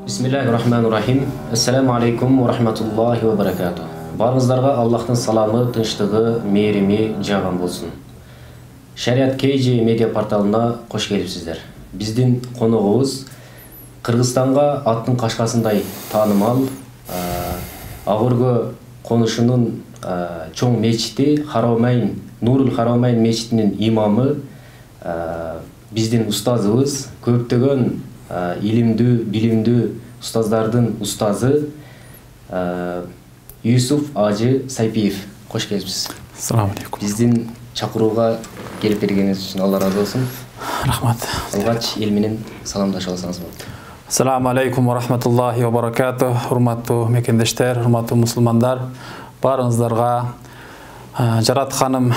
Bismillahirrahmanirrahim. Assalamu alaikum wa rahmatullahi wa barakatuh. Barыңыздарға Аллахтың саламы, тыныштығы, мейірімі жаған болсын. Шариат KG медиа порталына қош келіпсіздер. Біздің қонағымыз Қырғызстанға аттың қашқасындай танымал, Ағырғы қонышының чоң мечіті Харамайн, Нурул Харамайн мечітінің имамы, біздің ұстазымыз, көптеген илимдүү, билимдүү ұстаздардың ұстазы Юсуф Ажы Сайпиев. Қош келіпсіз. Ассаламу алейкум. Біздің шақыруға келіп бергеніңіз үшін Алла разы болсын. Рахмат. Алғаш ел менен саламдаша алсаңыз болады. Ассаламу алейкум ва рахматуллахи ва баракату. Урматтуу мекендештер, урматтуу мусулмандар, барыңыздарға жаратканым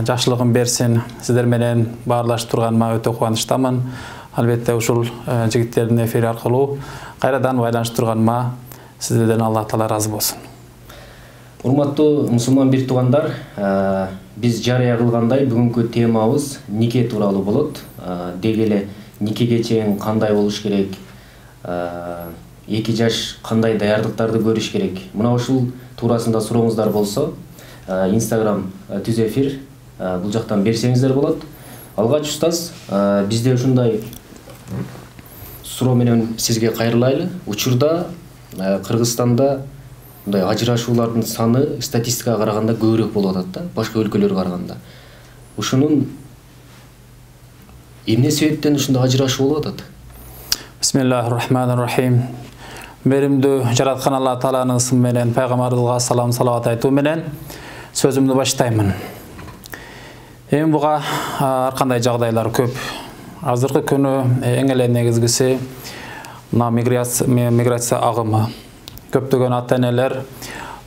жакшылыгын берсин. Сиздер менен баарлашып турганыма өтө кубанычтамын. Албетте ушул жигиттердин эфири аркылуу кайрадан байланышып турганыма сиздерден Аллах Таала разы болсун. Урматтуу мусулман бир туугандар, биз жарыя кылгандай бүгүнкү темабыз нике тууралуу болот. Деги эле никеге чейин кандай болуш керек, 2 жаш кандай даярдыктарды көрүш керек. Мына ушул туурасында сурооңуздар болсо, Instagram түз эфир бул жактан берсеңиздер болот. Алгач устаз, бизде ушундай суроо менен сизге кайрылайлы. Учурда Кыргызстанда мындай ажырашуулардын саны статистикага караганда көбүрөөк болуп атат да, башка өлкөлөргө караганда. Ушунун эмне себептен ушундай ажырашуу болуп атат? Бисмиллахир-рахманир-рахим. Меримдүү жараткан Алла Тааланын ысымы менен, пайгамбарыбызга салам салават айтуу менен сөзүмдү баштаймын. Эми буга ар кандай жагдайлар көп. Азыркы күнү эң эле негизгиси миграция агымы. Көптөгөн ата-энелер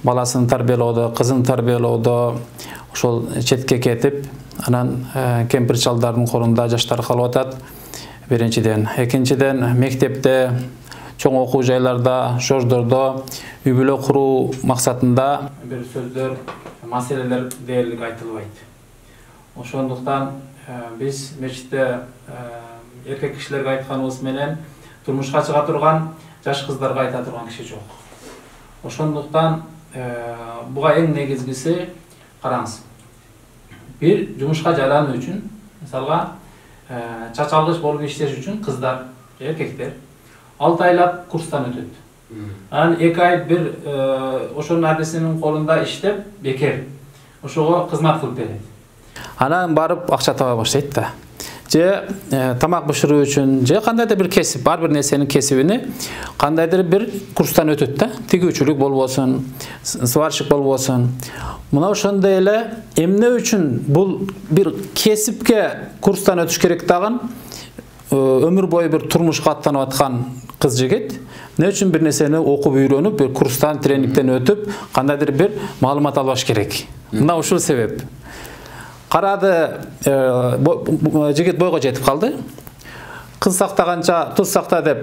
баласын тарбиялоодо, кызын тарбиялоодо ошол четке кетип, анан кемпир чалдардын колунда жаштар калып атат. Биринчиден, экинчиден мектепте, чоң окуу жайларда, шоордордо үй бүлө куруу максатында бир сөздөр, маселелер дээрлик айтылбайт. Ошондуктан биз мечитте эркек кишилерге айтканыбыз менен турмушка чыга турган жаш кыздарга айта турган киши жок. Ошондуктан буга эң негизгиси караңыз. Бир жумушка жайлануу үчүн, мисалга чачалгыч болуп иштеш үчүн кыздар, эркектер 6 айлап курстан өтөт. Анан 2 ай бир ошонун адисинин колунда иштеп, бекер ошого кызмат кылып берет. Анан барып акча таба баштайт да. Же тамак бышыруу үчүн, же кандайдыр бир кесип, бар бир нерсенин кесибини кандайдыр бир курстан өтөт да. Тигүүчүлүк болбосун, сварщик болбосун. Мына ошондой эле эмне үчүн бул бир кесипке курстан өтүш керек дагы өмүр бою бир турмушка аттанып аткан кыз жигит эмне үчүн бир нерсени окуп үйрөнүп, бир курстан, тренингден өтүп, кандайдыр бир маалымат албаш керек. Мына ушул себеп. Карады, жигит бойго жетип калды. Кыз сактаганча туз сакта деп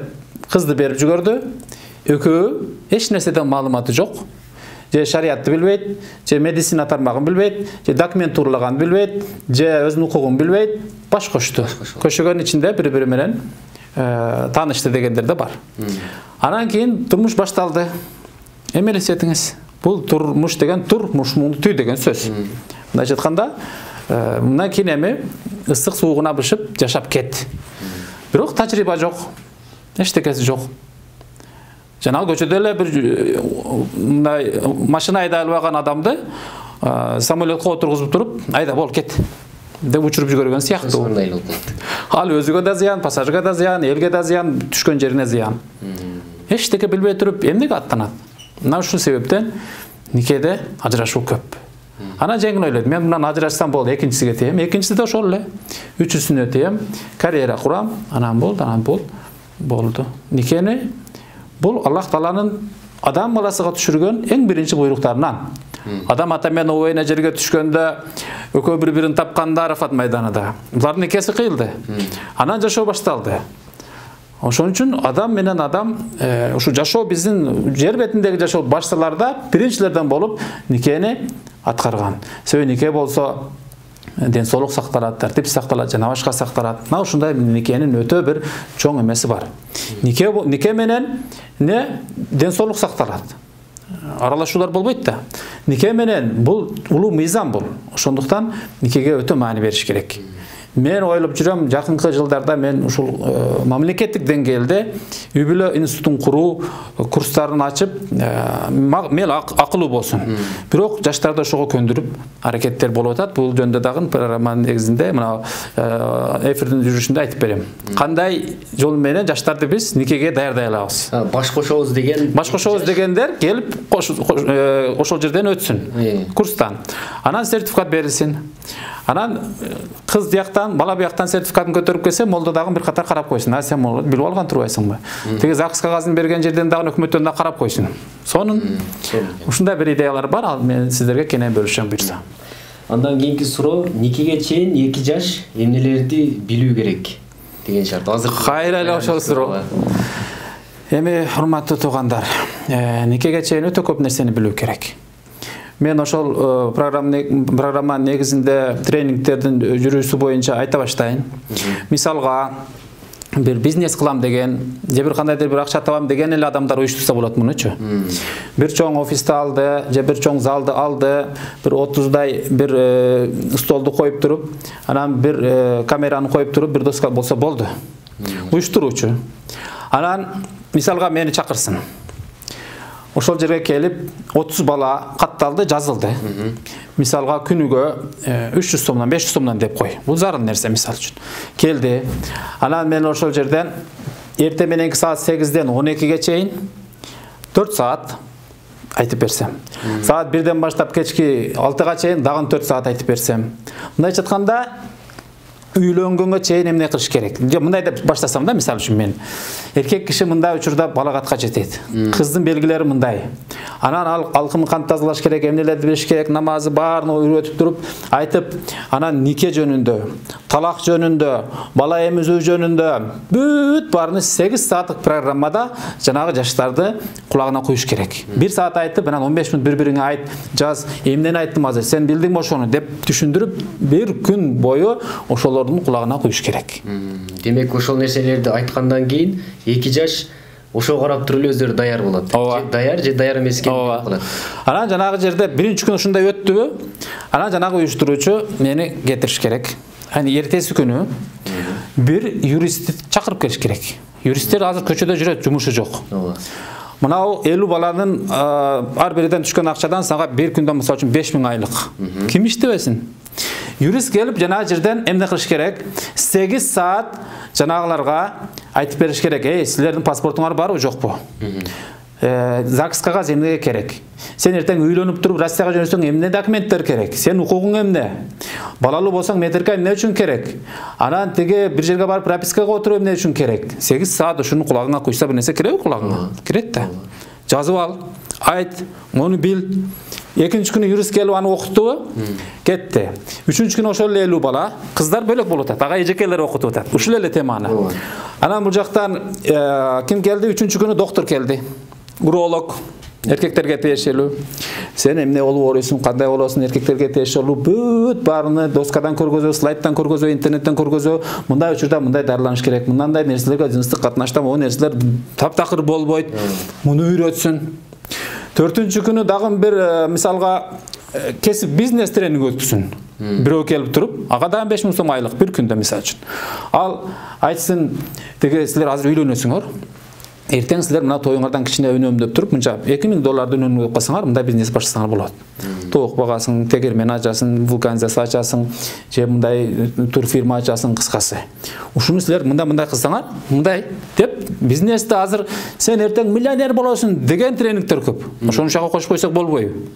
кызды берип жүгөрдү. Экөө эч нерседен маалыматы жок. Же шариатты билбейт, же медицина тармагын билбейт, же документ турлаган билбейт, же өзүнүн укугун билбейт, баш кошту. Көшөгөн ичинде бири-бири менен таанышты дегендер да бар. Анан кийин турмуш башталды. Эме элестетиңиз? Бул турмуш деген турмуш түй деген сөз. Мындайча айтканда, мына кийин эми ысык суугуна бышып жашап кет. Бирок тажрыйба жок. Эчтекеси жок. Жана көчөдө эле бир мындай машина айдай албаган адамды самолетко отургузуп туруп, айда бол кет деп учуруп жүгөргөн сыяктуу. Ал өзүгө да зыян, пассажирге да зыян, элге да зыян, түшкөн жерине зыян. Эчтеке билбей туруп эмнеге аттанат? Мына ушул себептен никеде ажырашуу көп. Ана жеңил ойлойт. Мен мындан ажырашсам болду, экинчисиге тием, экинчиси да ошол эле. Үчүнчүсүнө тием, карьера курам, анан болду. Никени бул Аллах Тааланын адам баласыга түшүргөн эң биринчи буйруктарынан. Адам ата менен обойна жерге түшкөндө экөө бири-бирин тапканда Арафат майданында. Булардын никеси кыйылды. Анан жашоо башталды. Ошон үчүн адам менен адам ушу жашоо биздин жер бетиндеги жашоо башталарда биринчилерден болуп никени аткарган. Себеби нике болсо денсаулык сакталат, тартип сакталат, жана башка сакталат. Мына ушундай никенин өтө бир чоң эмеси бар. Нике менен не денсаулык сакталат. Аралашуулар болбойт да. Нике менен бул улуу мыйзам бул. Ошондуктан никеге өтө маани бериш керек. Мен ойлоп жүрөм, жакынкы жылдарда мен ушул мамлекеттик деңгээлде үй бүлө институтун куруу курстарын ачып, мел акылуу болсун. Бирок жаштарды ошого көндүрүп аракеттер болуп атат. Бул жөндө дагы программанын негизинде мына эфирдин жүрүшүндө айтып берем. Кандай жол менен жаштарды биз никеге даярдай алабыз? Баш кошобуз дегендер келип ошол жерден өтсүн курстан. Анан сертификат берилсин. Анан кыз дияктан, бала бияктан сертификатын көтөрүп келсе, молда дагы бир катар карап койсун. Сен молду билип алган турбайсыңбы? Теги ЗАГС кагазын берген жерден дагы өкмөттөн да карап койсун. Сонун ушундай бир идеялар бар. Ал мен сиздерге кенен бөлүшөм буйрса. Андан кийинки суроо, никеге чейин 2 жаш эмнелерди билүү керек деген шарт. Азыр кайра эле ошол суроо. Эми урматтуу туугандар, никеге чейин өтө көп нерсени билүү керек. Мен ошол программанын негизинде тренингтердин жүрүүсү боюнча айта баштайын. Мисалга бир бизнес кылам деген, же бир кандайдыр бир акча табам деген эле адамдар уюштурса болот мунучу. Бир чоң офисти алды, же бир чоң залды алды, бир 30дай бир столду коюп туруп, анан бир камераны коюп туруп, бир доска болсо болду. Уюштуруучу. Анан мисалга мени чакырсын. Ошол жерге келип 30 бала катталды, жазылды. Мисалга күнүгө 300 сомдон 500 сомдон деп кой. Бул зарыл нерсе мисал үчүн. Келди. Анан мен ошол жерден эртең мененки саат 8ден 12ге чейин 4 саат айтып берсем. Саат 1ден баштап кечки 6га чейин дагы 4 саат айтып берсем. Мындайча айтканда үйлөнгөнгө чейин эмне кылыш керек? Мындай деп баштасам да, мисалы үчүн мен эркек киши мындай учурда балагатка жетет. Кыздын белгилери мындай. Анан ал алкымын кантип тазалаш керек, эмнелерди билиш керек, намазы баарын үйрөтүп туруп айтып, анан нике жөнүндө, талак жөнүндө, бала эмизүү жөнүндө бүт баарыны 8 сааттык программада жанагы жаштарды кулагына куюш керек. 1 саат айтып, анан 15 мүнөт бири-бириңе айт, жаз, эмнени айттым азыр, сен билдиңби ошону деп түшүндүрүп, бир күн бою ошолордун кулагына куюш керек. Демек ошол нерселерди айткандан кийин 2 жаш ошо карап туруп эле өздөрү даяр болот. Даяр же даяр эмес экен деп калат. Анан жанагы жерде биринчи күн ушундай өттүбү? Анан жанагы уюштуруучу мени кетириш керек. Аны эртеси күнү бир юристти чакырып келиш керек. Юристтер азыр көчөдө жүрөт, жумушу жок. Мынау 50 баланын ар бириден түшкөн акчадан сага бир күндө мисалы үчүн 5000 айлык. Ким иштебесин? Юрист келип жанагы жерден эмне кылыш керек? 8 саат жанагыларга айтып бериш керек. Силердин паспортуңар барбы, жокпу? ЗАГС кагаз эмнеге керек? Сен эртең үйлөнүп туруп Россияга жөнөсөң эмне документтер керек? Сен укугуң эмне? Балалуу болсоң метрка эмне үчүн керек? Анан теге бир жерге барып пропискага отуруп эмне үчүн керек? 8 саат ушуну кулагыңа куйса бир нерсе керекпи кулагыңа? Кирет да. Жазып ал, айт, муну бил. Экинчи күнү юрист келип аны окутту, кетти. Үчүнчү күнү ошол эле 50 бала, кыздар бөлөк болуп атат, ага эжекелер окутуп атат. Ушул эле теманы. Анан бул жактан ким келди? Үчүнчү күнү доктор келди. Уролог, эркектерге тиешелүү. Сен эмне болуп ойройсуң, кандай болосуң, эркектерге тиешелүү бүт баарыны доскадан көргөзөө, слайдтан көргөзөө, интернеттен көргөзөө, мындай учурда мындай дарыланыш керек, мындай нерселерге жыныстык катнашта могу нерселер таптакыр болбойт, муну үйрөтсүн. 4-чү күнү дагы бир мисалга кесип бизнес тренинг өткүзсүн. Бирөө келип туруп, ага дагы 5000 сом айлык бир күндө мисалы үчүн. Ал айтсын, деге силер азыр үйлөнөсүңөр. Эртең силер мына тоюңардан кичине үнөмдөп туруп, мынча $2000 үнөмдөп калсаңар, мындай бизнес баштасаңар болот. Тоок багасың, тегермен ачасың, вулканизация ачасың, же мындай тур фирма ачасың, кыскасы. Ушуну силер мындай кылсаңар, мындай деп бизнесте азыр сен эртең миллионер болосуң деген тренингтер көп. Ошону шага кошуп койсок болбойбу?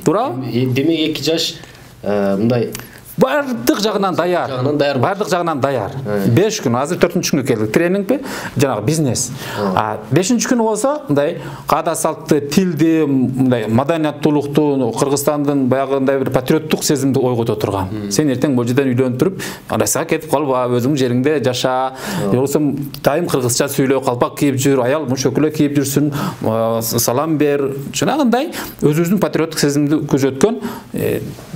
Туурабы? Демек 2 жаш мындай бардык жагынан даяр. Бардык жагынан даяр. 5 күн, азыр 4-чү күнгө келдик. Тренингпи? Жанагы бизнес. 5-чү күнү болсо, мындай каада салтты, тилди, мындай маданияттуулукту, Кыргызстандын баягындай бир патриоттук сезимди ойгото турган. Сен эртең бул жерден үйлөнүп туруп, Россияга кетип калба, өзүң жериңде жаша, болсо дайым кыргызча сүйлөп, калпак кийип жүр, аял мушөкүлө кийип жүрсүн, салам бер. Жанагындай өзүбүздүн патриоттук сезимди көзөткөн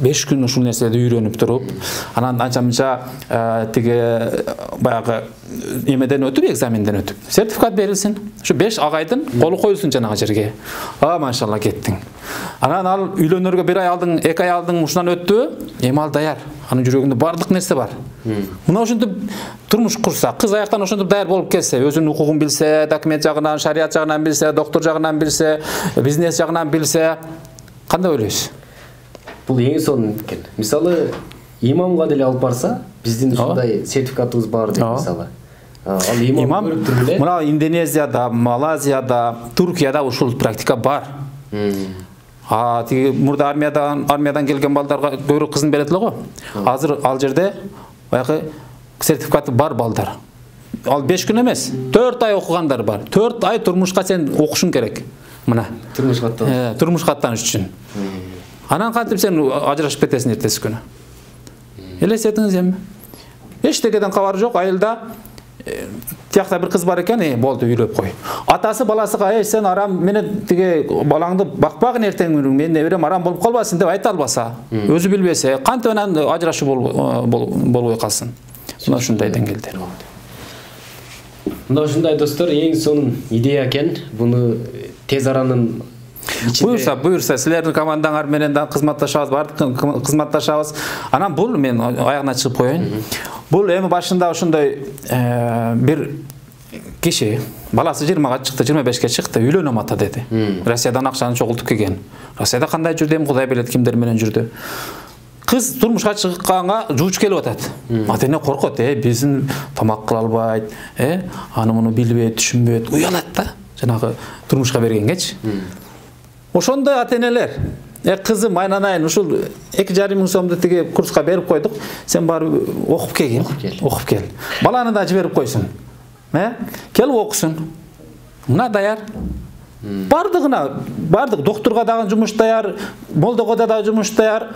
5 күн ушул нерселерди үйрөнүп туруп туруп, анан анча-мынча тиги баягы эмеден өтүп, экзаменден өтүп, сертификат берилсин. Ушу 5 агайдын колу коюлсун жанагы жерге. Машалла кеттиң. Анан ал үйлөнөргө 1 ай алдың, 2 ай алдың, ушунан өттү, эми ал даяр. Анын жүрөгүндө бардык нерсе бар. Мына ошентип турмуш курса, кыз аяктан ошентип даяр болуп келсе, өзүнүн укугун билсе, документ жагынан, шарият жагынан билсе, доктор жагынан билсе, бизнес жагынан билсе, кандай ойлойсуз? Бул эң сонун экен. Мисалы, имамга деле алып барса, биздин ушундай сертификатыбыз бар деп мисалы. Ал имам мына Индонезияда, Малайзияда, Туркияда ушул практика бар. Тиги мурда армиядан келген балдарга көбүрөөк кызын берет эле го. Азыр ал жерде баягы сертификаты бар балдар. Ал 5 күн эмес, 4 ай окугандар бар. 4 ай турмушка сен окушуң керек. Мына турмушка аттаныш үчүн. Анан кантип сен ажырашып кетесиң эртеси күнү. Элестетиңиз эми. Эчтекеден кабары жок, айылда тиякта бир кыз бар экен, болду үйлөп кой. Атасы баласыга, сен арам менен тиги балаңды бакпагын эртең күнү, мен неберем арам болуп калбасын деп айта албаса, өзү билбесе, кантип анан ажырашуу болбой калсын. Мына ушундай деңгээлдер. Мына ушундай достор, эң сонун идея экен. Буну тез аранын Буйурса, силердин командаңар менен да кызматташабыз, бардык кызматташабыз. Анан бул мен аягына чыгып коеюн. Бул эми башында ошондой бир киши, баласы 20-га чыкты, 25-ке чыкты, үйлөнөм ата деди. Россиядан акчаны чогултуп келген. Россияда кандай жүрдү, эми Кудай билет кимдер менен жүрдү. Кыз турмушка чыкканга жууч келип атат. Ата-эне коркот, биздин тамак кыла албайт, аны муну билбейт, түшүнбөйт, уялат да, жанагы турмушка бергенгечи. Ошондой ата-энелер, кызым айнанайын, ушул 2,5 миң сомду тиги курска берип койдук, сен барып окуп келгин, окуп кел. Баланы да жиберип койсун. Келип окусун. Мына даяр. Бардык доктурга дагы жумуш даяр, молдого да жумуш даяр.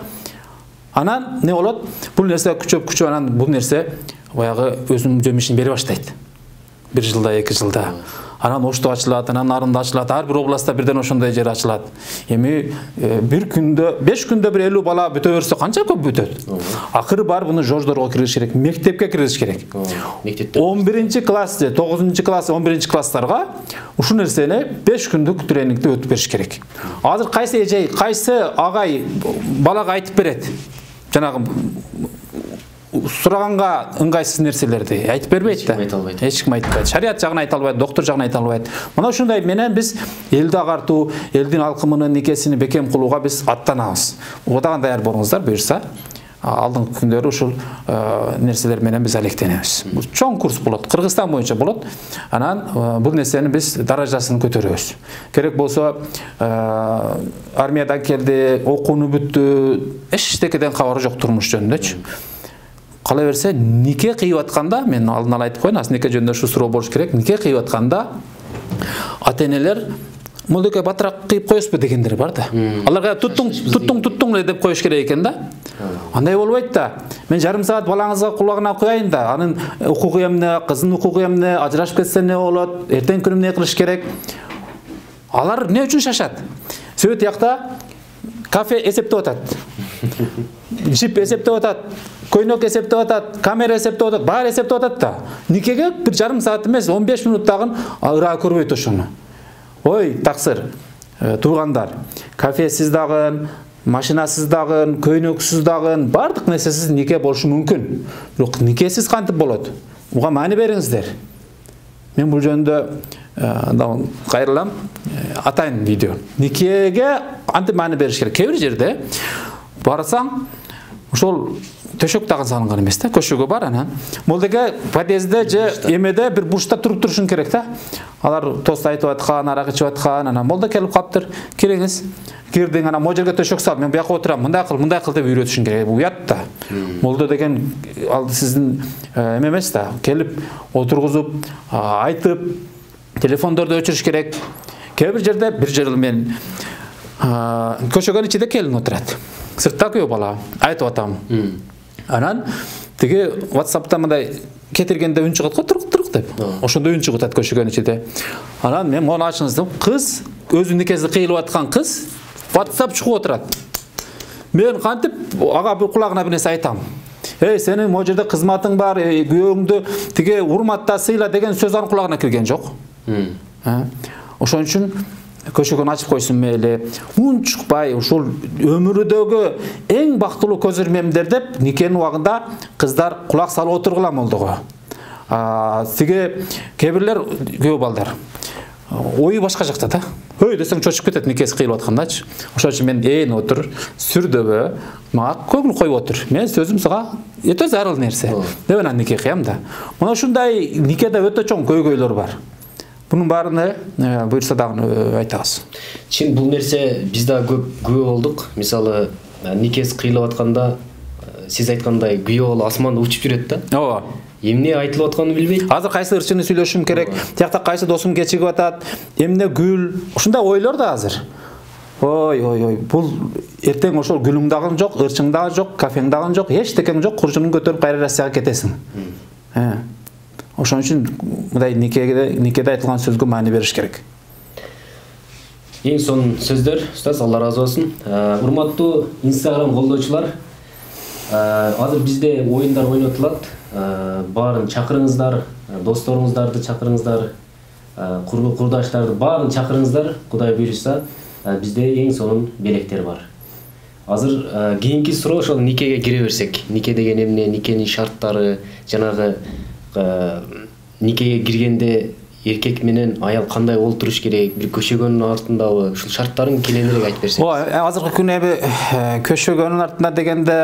Анан не болот? Бул нерсе күчөп, анан бул нерсе баягы өзүнүн жемишин бере баштайт. 1 жылда, 2 жылда. Анан Ошто ачылат, анан Нарында ачылат, ар бир областта бирден ошондой жер ачылат. Эми бир күндө, 5 күндө бир 50 бала бүтө берсе канча көп бүтөт. Акыры бар буну жождорго киргизиш керек, мектепке киргизиш керек. 11-класс, 9-класс, 11-класстарга ушул нерсени 5 күндүк тренингди өтүп бериш керек. Азыр кайсы эжей, кайсы агай балага айтып берет? Жанагы сураганга ыңгайсыз нерселерди айтып бербейт да. Эч ким айтпайт. Шарият жагын айта албайт, доктор жагын айта албайт. Мына ушундай менен биз элди агартуу, элдин алкымынын никесини бекем кылууга биз аттанабыз. Одаган даяр болуңуздар буюрса, алдыңкы күндөрү ушул нерселер менен биз алектенебиз. Чоң курс болот, Кыргызстан боюнча болот. Анан бул нерсени биз даражасын көтөрөбүз. Керек болсо армиядан келди, окууну бүттү, эчтекеден кабары жок турмуш жөнүндөчү. Кала берсе, нике кыйып атканда, мен алдын ала айтып коеюн, нике жөнүндө ушу суроо болуш керек. Нике кыйып атканда ата-энелер молдоке батыраак кыйып коесузбу дегендер бар да. Аларга туттуң эле деп коюш керек экен да. Андай болбойт да. Мен жарым саат балаңызга кулагына куяйын да, анын укугу эмне, кыздын укугу эмне, ажырашып кетсе эмне болот, эртең күнү эмне кылыш керек? Алар эмне үчүн шашат? Себеп тиякта кафе эсептеп атат. Жип эсептеп атат, көйнөк эсептеп атат, камера эсептеп атат, баары эсептеп атат да. Никеге бир жарым саат эмес, 15 минуттагын ыраа көрбөйт ошону. Ой, таксыр, туугандар, кафесиз дагы, машинасыз дагы, көйнөксүз дагы, бардык нерсесиз нике болушу мүмкүн. Бирок никесиз кантип болот? Буга маани бериңиздер. Мен бул жөнүндө кайрылам, атайын видео. Никеге кантип маани бериш керек? Кээ бир жерде барсаң, ошол төшөк дагы салынган эмес да, көшөгө бар анан. Молдеге подъездде же эмеде бир бурчта туруп турушуң керек да. Алар тост айтып аткан, арак ичип аткан, анан молдо келип каптыр. Кириңиз. Кирдиң, анан могу жерге төшөк сал, мен буяка отурам, мындай кыл деп үйрөтүшүң керек. Уят да. Молдо деген ал сиздин эме эмес да. Келип отургузуп, айтып, телефондорду өчүрүш керек. Кээ бир жерде бир жыл мен көшөгөнүн ичинде келин отурат. Сыртта күйөө бала, айтып атам. Анан тиги WhatsApp'та мындай кетиргенде үн чыгат го, турук деп. Ошондо үн чыгат көшөгөнүн ичинде. Анан мен мону ачыңыз деп, кыз өзүнүн никеси кыйылып аткан кыз WhatsApp чыгып отурат. Мен кантип ага бир кулагына бир нерсе айтам. Сенин могу жерде кызматың бар, күйөөңдү тиге урматта, сыйла деген сөз анын кулагына кирген жок. Ошон үчүн көшөгөн ачып койсун мейли. Унчукпай ушул өмүрүдөгү эң бактылуу көз ирмемдер деп никенин убагында кыздар кулак салып отургула молдого. Тиге кээ бирлер күйөө балдар ою башка жакта да. Десең чочуп кетет никеси кыйылып аткандачы. Ошон үчүн мен отур, сүрдөбө, мага көңүл коюп отур. Мен сөзүм сага өтө зарыл нерсе. Деп анан нике кыям да. Мына ушундай никеде өтө чоң көйгөйлөр бар. Bunun barını buyursa da айтабыз. Чын бул нерсе биз да көп күбө болдук. Мисалы, никес кыйылып атканда сиз айткандай күйөө бала асманда учуп жүрөт да. Ооба. Эмне айтылып атканын билбейт. Азыр кайсы ырчыны сүйлөшүм керек, тиякта кайсы досум кечигип атат, эмне гүл, ушундай ойлор да азыр. Ой, бул эртең ошол гүлүң дагы жок, ырчың дагы жок, кафең дагы жок, эчтекең жок, куржуңду көтөрүп кайра Россияга кетесиң. Ошон үчүн мындай никеде айтылган сөзгө маани бериш керек. Эң сонун сөздөр, устаз, Алла разы болсун. Урматтуу Instagram колдоочулар, азыр бизде оюндар ойнотулат. Баарын чакырыңыздар, досторуңуздарды чакырыңыздар, курдаштарды баарын чакырыңыздар. Кудай буйруса, бизде эң сонун белектер бар. Азыр кийинки суроо ошол никеге кире берсек. Нике деген эмне, никенин шарттары, жанагы никеге киргенде эркек менен аял кандай олтуруш керек, бир көшөгөнүн артындабы, ушул шарттарын кененирээк айтып берсеңиз. Азыркы күнү көшөгөнүн артында дегенде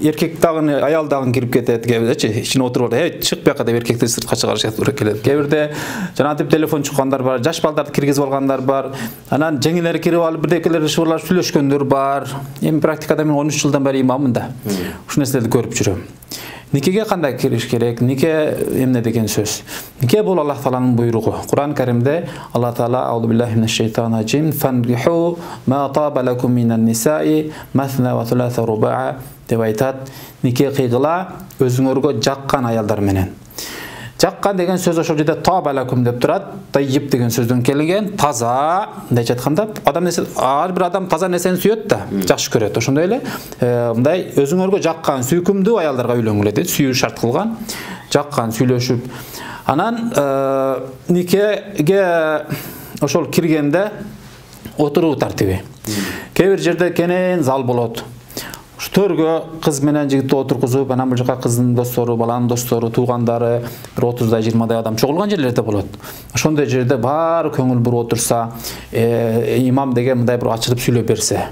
эркек дагы аял дагы кирип кетет, кээбирдечи, ичине отуруп алып, чык бияка деп эркекти сыртка чыгарышат тура келет. Кээбирде жанагы телефон чуккандар бар, жаш балдарды киргизип алгандар бар. Анан жеңилери кирип алып, бирдекелер шыбырлашып сүйлөшкөндөр бар. Эми практикада мен 13 жылдан бери имаммын да. Ушул нерселерди көрүп жүрөм. Никеге кандай кириш керек? Нике эмне деген сөз? Нике бул Аллах Тааланын буйругу. Кур'ан Каримде Аллах Таала аузу биллахи минеш шайтанир раджим фанриху ма таба лакум минан нисаи масна ва thulатha руба'a деп айтат. Нике кыйгыла өзүңөргө жаккан аялдар менен. Жаккан деген сөз ошол жерде таба лакум деп турат. Таййиб деген сөздөн келген, таза деп айтканда адам нерсе, ар бир адам таза нерсени сүйөт да, жакшы көрөт. Ошондой эле мындай өзүңөргө жаккан, сүйкүмдүү аялдарга үйлөнгүлө дейт, сүйүү шарт кылган, жаккан сүйлөшүп. Анан никеге ошол киргенде отуруу тартиби. Кээ бир жерде кенен зал болот. Төргө кыз менен жигитти отургузуп, анан бул жака кыздын достору, баланын достору, туугандары бир 30-дай 20-дай адам чогулган жерлерде болот. Ошондой жерде баары көңүл буруп отурса, имам деген мындай бир ачылып сүйлөп берсе,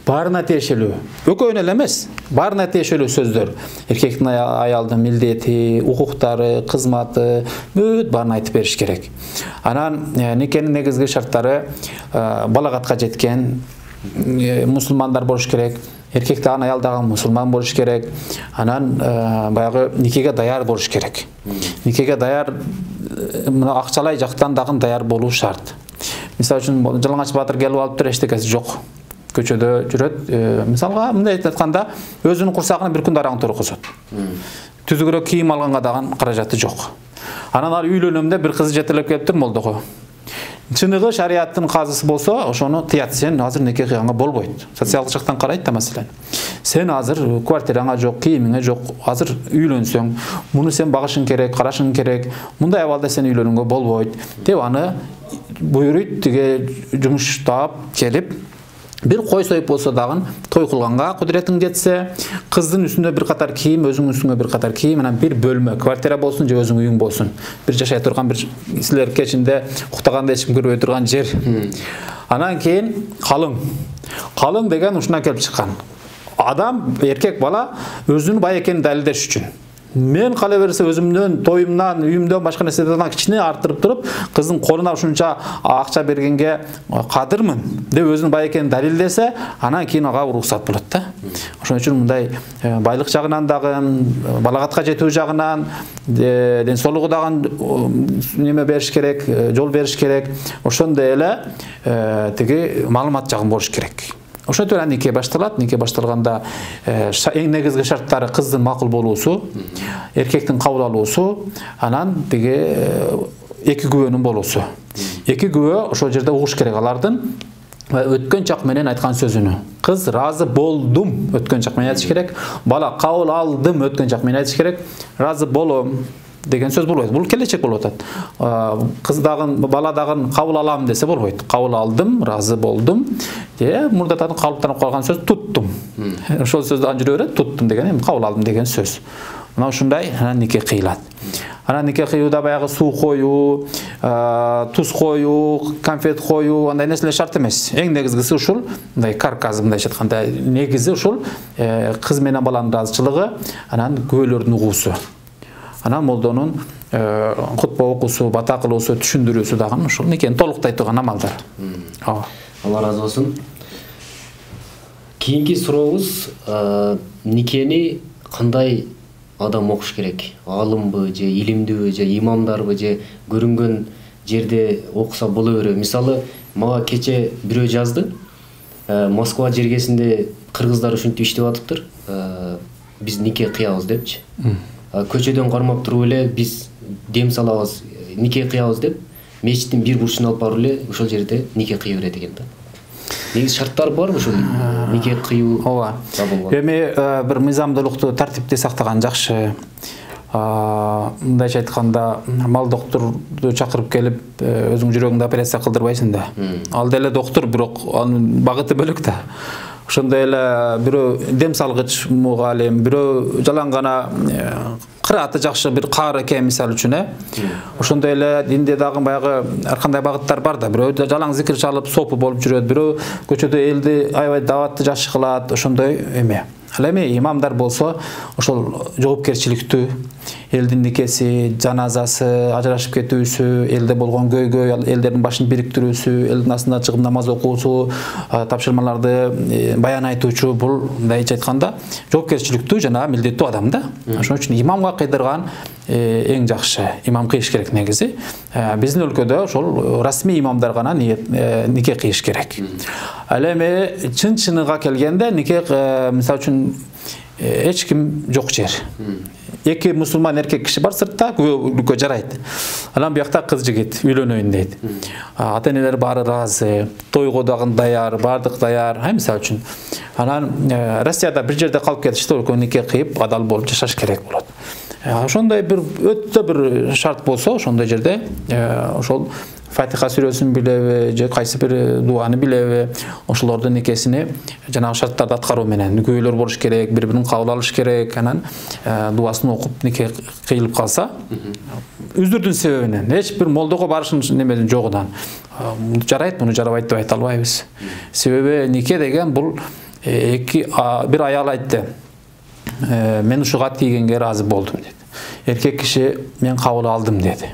баарына тиешелүү, экөөнө эле эмес, баарына тиешелүү сөздөр, эркектин аялдын милдети, укуктары, кызматы, бүт баарын айтып бериш керек. Анан никенин негизги шарттары балагатка жеткен мусулмандар болуш керек. Эркек дагы аял дагы мусулман болуш керек. Анан баягы никеге даяр болуш керек. Никеге даяр мына акчалай жактан дагы даяр болуу шарт. Мисалы үчүн Жалаңач Баатыр келип алыптыр, эчтекеси жок. Көчөдө жүрөт. Мисалга мындай айтканда, өзүнүн курсагына бир күн дарагын тургузот. Түзүгүрөөк кийим алганга дагы каражаты жок. Анан ал үйлөнөмдө бир кызы жетелеп келиптир молдого. Чыныгы шариаттын казысы болсо, ошону тыят. Сен азыр нике кыйганга болбойт. Социалдык жактан карайт да маселени. Сен азыр квартираңа жок, кийимиңе жок, азыр үйлөнсөң, муну сен багышың керек, карашың керек. Мындай абалда сен үйлөнүүгө болбойт деп аны буйруйт, тиге жумуштап келип, бир кой союп болсо дагы той кылганга кудуретиң жетсе, кыздын үстүндө бир катар кийим, өзүңүн үстүңө бир катар кийим, анан бир бөлмө, квартира болсун же өзүң үйүң болсун, бир жашай турган, бир силер кечинде уктаганда эч ким көрбөй турган жер. Анан кийин калың. Калың деген ушундан келип чыккан. Адам, эркек бала өзүнүн бай экенин далилдеш үчүн. Мен кала берсе өзүмдөн, тоюмдан, үйүмдөн башка нерседен кичине артырып туруп, кыздын колуна ушунча акча бергенге кадырмын деп өзүнүн бай экенин далилдесе, анан кийин ага уруксат болот да. Ошон үчүн мындай байлык жагынан дагы, балагатка жетүү жагынан, ден соолугу дагы неме бериш керек, жол бериш керек. Ошондой эле тиги маалымат жагын болуш керек. Ошентип эле нике башталат. Нике башталганда эң негизги шарттары кыздын макул болуусу, эркектин кабыл алуусу, анан тиги эки күбөнүн болуусу. Эки күбө ошол жерде угуш керек алардын. өткөн чак менен айткан сөзүнө. Кыз разы болдум өткөн чак менен айтыш керек. Бала кабыл алдым өткөн чак менен айтыш керек. Разы болом деген сөз болбойт. Бул келечек болуп атат. Кыз дагы бала дагы кабыл алам десе болбойт. Кабыл алдым, разы болдум. Мурдатан калыптанып калган сөз туттум. Ошол сөздү жүрө берет, туттум деген эми кабыл алдым деген сөз. Мына ушундай нике кыйылат. Анан нике кыюуда баягы суу коюу, туз коюу, конфет коюу, андай нерселер шарт эмес. Эң негизгиси ушул, мындай каркас мындайча айтканда, негизи ушул кыз менен баланын ыраазычылыгы, анан күбөлөрдүн угуусу. Анан молдонун кутба окуусу, бата кылуусу, түшүндүрүүсү дагы ушул никени толуктай турган амалдар. Алла разы болсун. Кийинки сурообуз, никени кандай адам окуш керек? Алымбы же илимдүүбү же имамдарбы же көрүнгөн жерде окуса боло береби? Мисалы, мага кече бирөө жазды. Москва жергесинде кыргыздар ушинтип иштеп атыптыр. Биз нике кыябыз депчи. Көчөдөн кармап туруп эле биз дем салабыз, нике кыябыз деп, мечиттин бир бурчуна алып барып эле ошол жерде нике кыя берет экен да. Негиз шарттар барбы ушул нике кыюу? Ооба. Эми бир мыйзамдуулукту, тартипти сактаган жакшы. Мындайча айтканда, мал доктурду чакырып келип, өзүң жүрөгүңдү операция кылдырбайсың да. Ал деле доктур, бирок анын багыты бөлөк да. Ошондой эле бирөө дем салгыч мугалим, бирөө жалаң гана кырааты жакшы бир каар экен мисалы үчүн, ошондой эле динде дагы баягы ар кандай багыттар бар да. Бирөө жалаң зикир чалып сопу болуп жүрөт, бирөө көчөдө элди аябай дааватты жакшы кылат, ошондой эме. Ал эми имамдар болсо ошол жоопкерчиликтүү, элдин никеси, жаназасы, ажырашып кетүүсү, элде болгон көйгөй, элдердин башын бириктирүүсү, элдин астына чыгып намаз окуусу, тапшырмаларды баян айтуучу, бул мындайча айтканда жоопкерчиликтүү жана милдеттүү адам да. Ошон үчүн имамга кыйдырган эң жакшы имам кыйыш керек негизи. Биздин өлкөдө ошол расмий имамдар гана нике кыйыш керек. Ал эми чын-чыныга келгенде нике мисалы үчүн эч ким жок жер. Эки мусулман эркек киши бар сыртта, күбөлүккө жарайт. Анан биякта кыз жигит үйлөнөйүн дейт. Ата-энелер баары ыраазы, тойго дагы даяр, баардык даяр, мисалы үчүн. Анан Россияда бир жерде калып кетишти, өлкө нике кыйып, адал болуп жашаш керек болот. Ошондой бир өтө бир шарт болсо, ошондой жерде ошол Фатиха сүрөсүн билеби, же кайсы бир дуаны билеби, ошолордун никесини жанагы шарттарды аткаруу менен күбөлөр болуш керек, бири-бирин кабыл алыш керек, анан дуасын окуп нике кыйылып калса, үздүрдүн себебинен, эч бир молдого барышын немедин жогунан жарайт, муну жарабайт деп айта албайбыз. Себеби нике деген бул бир аял айтты. Мен ушуга тийгенге ыраазы болдум деди. Эркек киши мен кабыл алдым деди.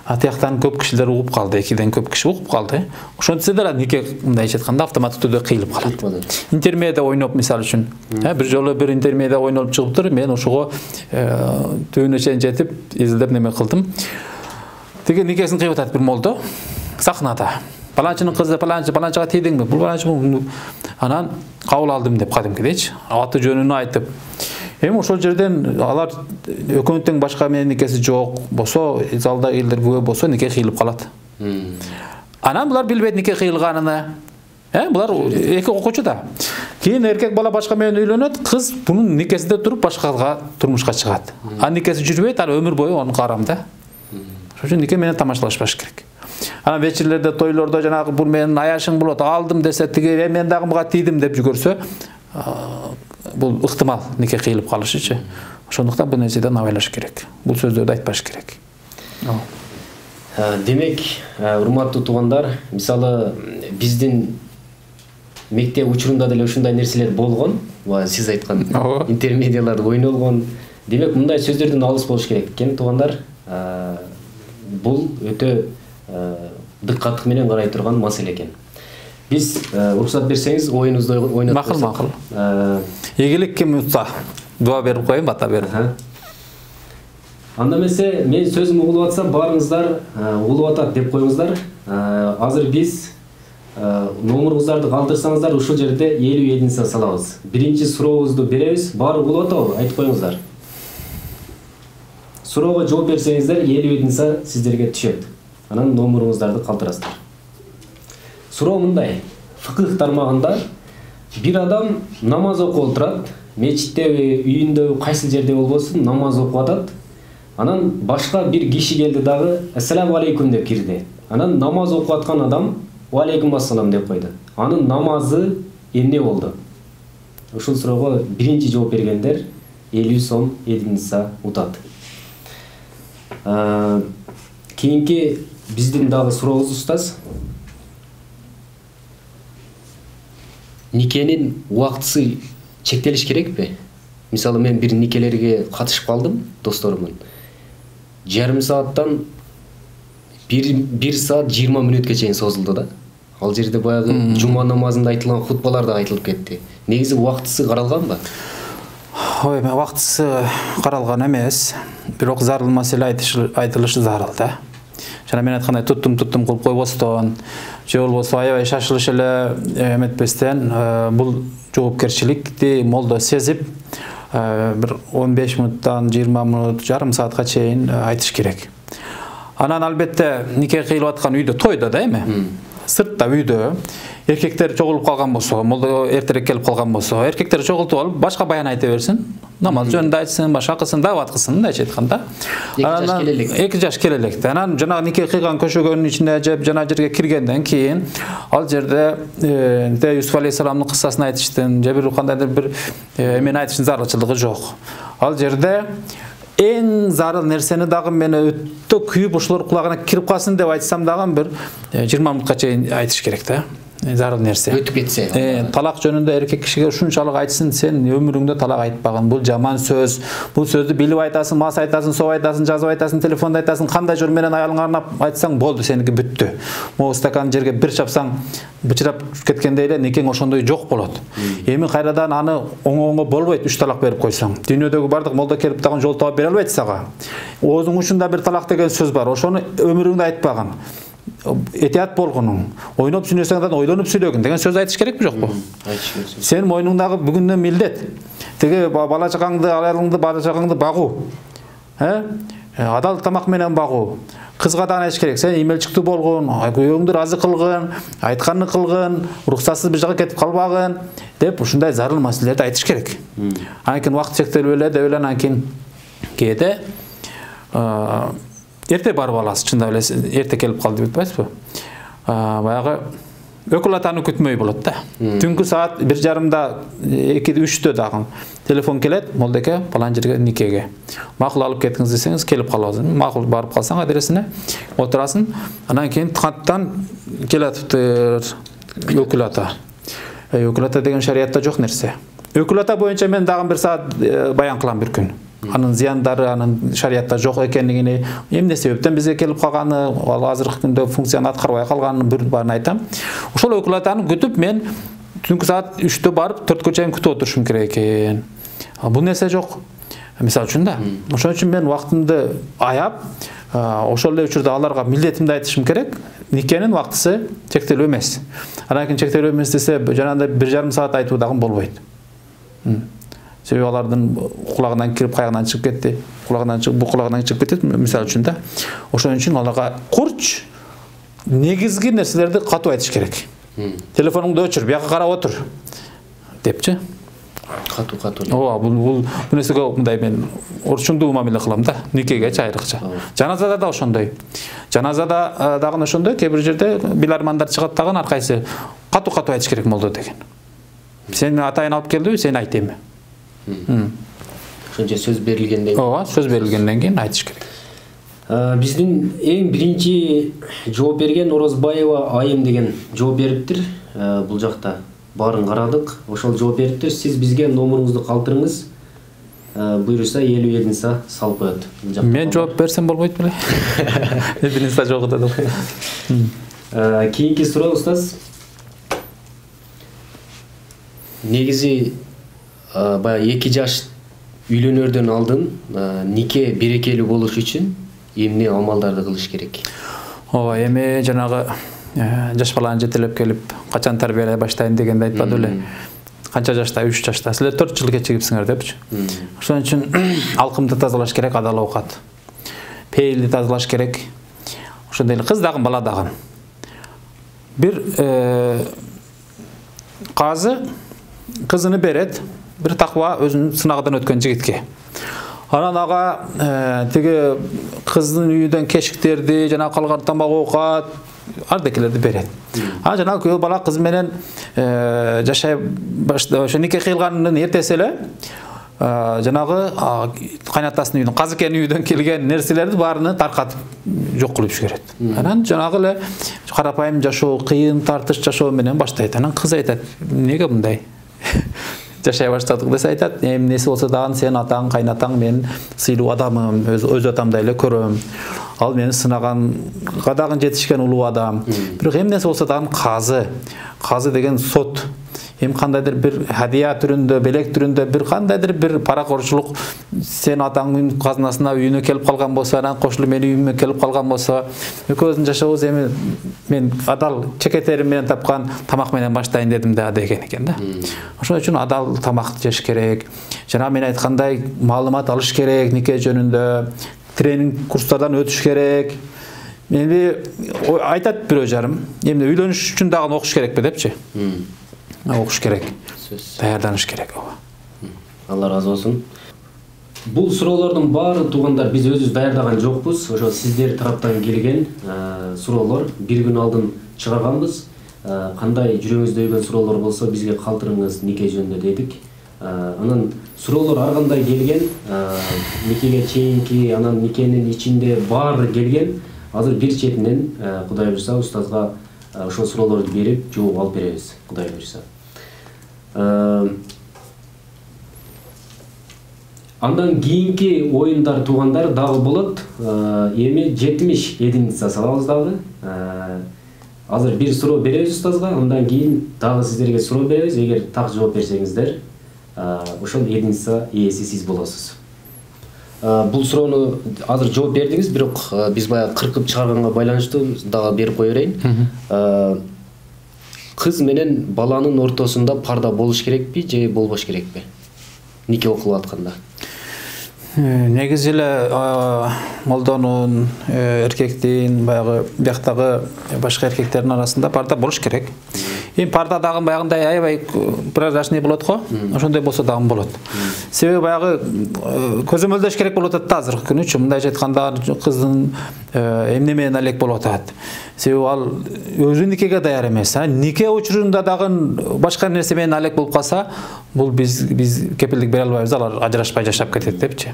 Атияктан көп кишилер угуп калды, экиден көп киши угуп калды. Ошентсе да нике мындайча айтканда автоматтык түрдө кыйылып калат. Интермедиа ойноп мисалы үчүн, бир жолу бир интермедиа ойнолуп чыгыптыр, мен ошого түбүнө чейин жетип, изилдеп неме кылдым. Теге никесин кыйып атат бир молдо сахнада. Паланчынын кызы паланчага тийдиңби? Бул паланчы анан кабыл алдым деп кадимкидечи, аты жөнүн айтып. Эми ошол жерден алар өкмөттүн башка менен никеси жок болсо, залда элдер күбө болсо нике кыйылып калат. Анан булар билбейт нике кыйылганын. Булар эки окуучу да. Кийин эркек бала башка менен үйлөнөт, кыз бунун никесинде туруп башкага турмушка чыгат. А никеси жүрбөйт, ал өмүр бою онун карам да. Ошон үчүн нике менен тамашалашпаш керек. Анан вечерлерде, тойлордо жанагы бул менин аяшың болот, алдым десе, тиги мен дагы буга тийдим деп жүгөрсө, бул ыктымал нике кыйылып калышычы. Ошондуктан бул нерседен абайлаш керек. Бул сөздөрдү айтпаш керек. Демек, урматтуу туугандар, мисалы биздин мектеп учурунда деле ушундай нерселер болгон, сиз айткан интермедиалар ойнолгон. Демек, мындай сөздөрдөн алыс болуш керек экен, туугандар. Бул өтө дыккаттык менен карай турган маселе экен. Биз уруксат берсеңиз, оюнубузду ойнотуп койсок. Макул. Ийгилик ким утса, дуа берип коеюн, бата берип. Анда эмесе, мен сөзүм угулуп атса, баарыңыздар угулуп атат деп коюңуздар. Азыр биз номуруңуздарды калтырсаңыздар, ушул жерде 50 единица салабыз. Биринчи сурообузду беребиз, баары угулуп атабы? Айтып коюңуздар. Суроого жооп берсеңиздер, 50 единица сиздерге түшөт. Анан номуруңуздарды калтырасыздар. Суроо мындай. фыкых тармагында бир адам намаз окуп отурат, мечиттеби, үйүндөбү, кайсы жерде болбосун намаз окуп атат. Анан башка бир киши келди дагы ассаламу алейкум деп кирди. Анан намаз окуп аткан адам ва алейкум ассалам деп койду. Анын намазы эмне болду? Ушул суроого биринчи жооп бергендер 50 сом Эдиниса утат. Кийинки биздин дагы сурообуз устаз. Никенин убактысы чектелиш керекпи? Мисалы мен бир никелерге катышып калдым, досторумун. Жарым сааттан 1 саат 20 мүнөткө чейин созулду да. Ал жерде баягы жума намазында айтылган хутбалар да айтылып кетти. Негизи убактысы каралганбы? Ой, убактысы каралган эмес. Бирок зарыл маселе айтылышы зарыл да. Жана мен айткандай туттум кылып койбостон, же болбосо аябай шашылыш эле эметпестен бул жоопкерчиликти молдо сезип бир 15 мүнөттөн 20 мүнөт, жарым саатка чейин айтыш керек. Анан албетте нике кыйлып аткан үйдө, тойдо да эми. Сыртта үйдө эркектер чогулуп калган болсо, молдо эртерээк келип калган болсо, эркектер чогултуп алып башка баян айта берсин. Намаз жөнүндө айтсын, башка кылсын, дават кылсын, мындайча айтканда. 2 жаш келелек. Анан жана нике кыйган көшөгөнүн ичинде жеп жана жерге киргенден кийин ал жерде Юсуф алейхисаламдын кыссасын айтыштын, же бир кандайдыр бир эмени айтыштын зарылчылыгы жок. Ал жерде эң зарыл нерсени дагы мен өтө күйүп ушулар кулагына кирип калсын деп айтсам дагы бир 20 мүнөткө чейин айтыш керек да. Зарыл нерсе. Өтүп кетсе. Талак жөнүндө эркек кишиге ушунчалык айтсын, сен өмүрүңдө талак айтпагын. Бул жаман сөз. Бул сөздү билип айтасың, мас айтасың, соп айтасың, жазып айтасың, телефонда айтасың, кандай жол менен аялыңа арнап айтсаң болду, сеники бүттү. Могу стакан жерге бир чапсаң, бычырап кеткендей эле никең ошондой жок болот. Эми кайрадан аны оңо болбойт 3 талак берип койсоң. Дүйнөдөгү бардык молдо келип дагы жол таап бере албайт сага. Оозуң учунда бир талак деген сөз бар. Ошону өмүрүңдө айтпагын. Этият болгонуң, ойноп сүйлөсөң да ойлонуп сүйлөгүн деген сөз айтыш керекпи жокпу? Айтыш керек. Сен мойнуңдагы бүгүндөн милдет. Теге бала чагаңды, бала чагаңды багуу. Адал тамак менен багуу. Кызга да айтыш керек. Сен имелчиктүү болгон, күйөөңдү разы кылгын, айтканын кылгын, уруксатсыз бир жака кетип калбагын деп ушундай зарыл маселелерди айтыш керек. Анан кийин убакыт чектелип эле деп эле анан кийин кээде эрте барып аласыз, чындап эле эрте келип калды деп айтпайсызбы? Баягы өкүл атаны күтмөй болот да. Түнкү саат 1:30-да, 2-3-тө дагы телефон келет, молдеке балан жерге никеге. Макул алып кетиңиз десеңиз, келип калабыз. Макул барып калсаң адресине отурасың, анан кийин каттан келатыптыр өкүл ата. Өкүл ата деген шариятта жок нерсе. Өкүл ата боюнча мен дагы 1 саат баян кылам бир күн. Анын зыяндары, анын шариятта жок экенлигини, эмне себептен бизге келип калганы, ал азыркы күндө функцияны аткарбай калганын бир барын айтам. Ошол өкүл атаны күтүп мен түнкү саат 3-тө барып 4-кө чейин күтүп отурушум керек экен. Бул нерсе жок. Мисалы үчүн да. Ошон үчүн мен убактымды аяп, ошол эле учурда аларга милдетимди айтышым керек. Никенин убактысы чектелүү эмес. Анан кийин чектелүү эмес десе, жанагындай 1,5 саат айтуу дагы болбойт. Себеби алардын кулагынан кирип кайгынан чыгып кетти, кулагынан чыгып, бу кулагынан чыгып кетет, мисалы үчүн да. Ошон үчүн аларга курч негизги нерселерди катуу айтыш керек. Телефонуңду өчүр, бияка карап отур депчи. Катуу. Ооба, бул нерсеге мындай мен орчундуу мамиле кылам да, никегечи айрыкча. Жаназада да ошондой. Жаназада дагы ошондой, кээ бир жерде билармандар чыгат дагы ар кайсы катуу айтыш керек молдо деген. Сен атайын алып келдиби, сен айт эми. Ошончо сөз берилгенден кийин. Ооба, сөз берилгенден кийин айтыш керек. Биздин эң биринчи жооп берген Орозбаева Айым деген жооп бериптир. Бул жакта баарын карадык. Ошол жооп бериптир. Сиз бизге номеруңузду калтырыңыз. Буйруса 50 Эдиниса салып коет. Мен жооп берсем болбойт беле? Эдиниса жок да. Кийинки суроо устаз. Негизи баягы 2 жаш үйлөнөрдөн алдын нике берекелүү болуш үчүн эмне амалдарды кылыш керек? Ооба, эми жанагы жаш баланы жетелеп келип, качан тарбиялай баштайын дегенди айтпады беле? Канча жашта? 3 жашта. Силер 4 жыл кечигипсиңер депчи. Ошон үчүн алкымды тазалаш керек, адал оокат. Пейилди тазалаш керек. Ошондой эле кыз дагы, бала дагы. Бир Казы кызыны берет, бир таква өзүнүн сынагынан өткөн жигитке. Анан ага тиги кыздын үйдөн кешиктерди, жана калган тамак оокат, ардекелерди берет. Жана күйөө бала кыз менен жашай баштап, ошо нике кыйлганын эртеси эле жанагы кайнатасынын үйдөн, казыкенин үйдөн келген нерселерди баарыны таркатып жок кылып жиберет. Анан жанагы эле карапайым жашоо, кыйын тартыш жашоо менен баштайт. Анан кыз айтат: "Эмнеге мындай жашай баштадык?" десе айтат: "Эмнеси болсо дагы сен атаң, кайнатаң мен сыйлуу адамым, өз атамдай эле көрөм. Ал мени сынаганга дагы жетишкен улуу адам. Бирок эмнеси болсо дагы казы деген сот. Эми кандайдыр бир хадия түрүндө, белек түрүндө бир кандайдыр бир паракорчулук сен атаңдын казынасына үйүнө келип калган болсо, анан кошулуп менин үйүмө келип калган болсо, экөөбүздүн жашообуз эми мен адал чекетерим менен тапкан тамак менен баштайын дедим да деген экен да. Ошон үчүн адал тамак жеш керек. Жана мен айткандай маалымат алыш керек нике жөнүндө, тренинг курстардан өтүш керек. Эми айтат бирөө жарым, эми үйлөнүш үчүн дагы окуш керекпи депчи. Окуш керек. Даярданыш керек. Алла разы болсун. Бул суроолордун баары туугандар биз өзүбүз даярдаган жокпуз. Ошо сиздер тараптан келген суроолор бир күн алдын чыгарганбыз. Кандай жүрөгүңүздө өйгөн суроолор болсо бизге калтырыңыз нике жөнүндө дедик. Анан суроолор ар кандай келген, никеге чейинки, анан никенин ичинде баары келген. Азыр бир четинен Кудай буйрса устазга ошол суроолорду берип жооп алып беребиз, Кудай буйрса. Андан кийинки оюндар туугандар дагы болот. Эми 70 единица салабыз дагы. Азыр бир суроо беребиз устазга, андан кийин дагы сиздерге суроо беребиз. Эгер так жооп берсеңиздер, ошол единица ээси сиз болосуз. Бул суроону азыр жооп бердиңиз, бирок биз баягы кыркып чыгарганга байланыштуу дагы берип кое берейин. Кыз менен баланын ортосунда парда болуш керекпи же болбош керекпи? Нике окулуп атканда. Негизи эле молдонун, эркектин, баягы бияктагы башка эркектердин арасында парда болуш керек. Эми парда дагы баягындай аябай прозрачный болот го, ошондой болсо дагы болот. Себеби баягы көзөмөлдөш керек болуп атат да азыркы күнү үчүн. Мындай айтканда кыздын эмне менен алек болуп атат. Себеби ал өзү никеге даяр эмес. Нике учурунда дагы башка нерсе менен алек болуп калса, бул биз кепилдик бере албайбыз, алар ажырашпай жашап кетет депчи.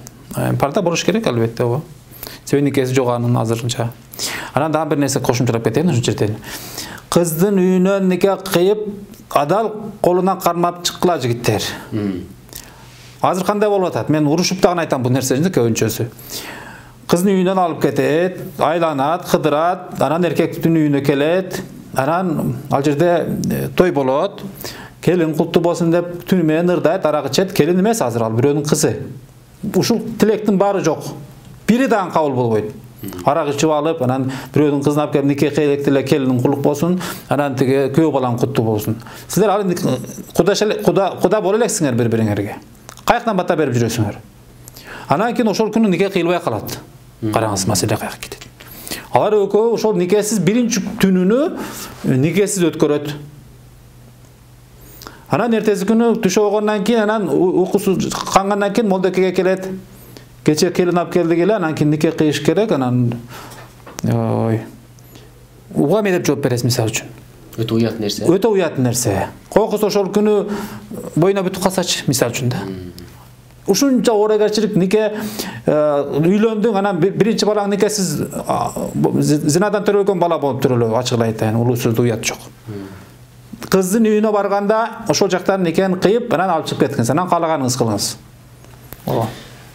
Парда болуш керек албетте ооба. Себеби никеси жок анын азырынча. Анан дагы бир нерсе кошумчалап кетейин ушул жерден. Кыздын үйүнөн нике кыйып, адал колунан кармап чыккыла жигиттер. Азыр кандай болуп атат? Мен урушуп дагы айтам бул нерсени көбүнчөсү. Кыздын үйүнөн алып кетет, айланат, кыдырат, анан эркектин үйүнө келет, анан ал жерде той болот. Келин куттуу болсун деп түнү менен ырдайт, арак ичет. Келин эмес азыр, ал бирөөнүн кызы. Ушул тилектин баары жок. Бири дагы кабыл болбойт. Арак ичип алып, анан бирөөнүн кызын алып келип нике кыйлык деле келинин кулук болсун, анан тиги күйөө балаң куттуу болсун. Силер ал куда боло элексиңер бири-бириңерге. Каяктан бата берип жүрөсүңөр. Анан кийин ошол күнү нике кыйлбай калат. Караңыз, маселе каяка кетет. Алар экөө ошол никесиз биринчи түнүнү никесиз өткөрөт. Анан эртеси күнү түшө болгондон кийин, анан уйкусу кангандан кийин молдокеге келет. Кече келин алып келди эле, анан кийин нике кыйыш керек, анан уга эмне деп жооп бересиз мисалы үчүн? Өтө уят нерсе. Өтө уят нерсе. Койкус ошол күнү боюна бүтүп калсачы, мисалы үчүн да. Ушунча оорайгарчылык нике үйлөндүң, анан биринчи балаң никесиз зинадан төрөлгөн бала болуп туруп эле ачык эле айтайын, улуусуз уят жок. Кыздын үйүнө барганда ошол жактан никени кыйып, анан алып чыгып кеткенсиз, анан каалаганыңыз кылыңыз. Ооба.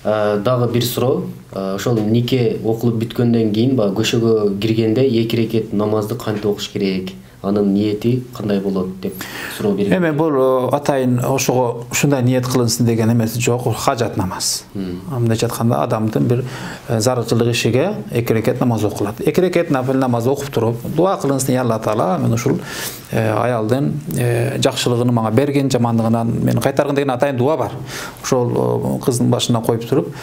Дагы бир суроо. Ошол нике окулуп бүткөндөн кийин баягы көшөгө киргенде 2 рекет намазды кантип окуш керек? Анын ниети кандай болот деп суроо берген. Эми бул атайын ошого ушундай ниет кылынсын деген эмеси жок, хажат намаз. Мындайча айтканда адамдын бир зарылчылык ишиге 2 рекет намаз окулат. 2 рекет нафил намаз окуп туруп, дуа кылынсын, я Алла Таала, мен ушул аялдын жакшылыгын мага берген, жамандыгынан мени кайтаргын деген атайын дуа бар. Ошол кыздын башына коюп туруп,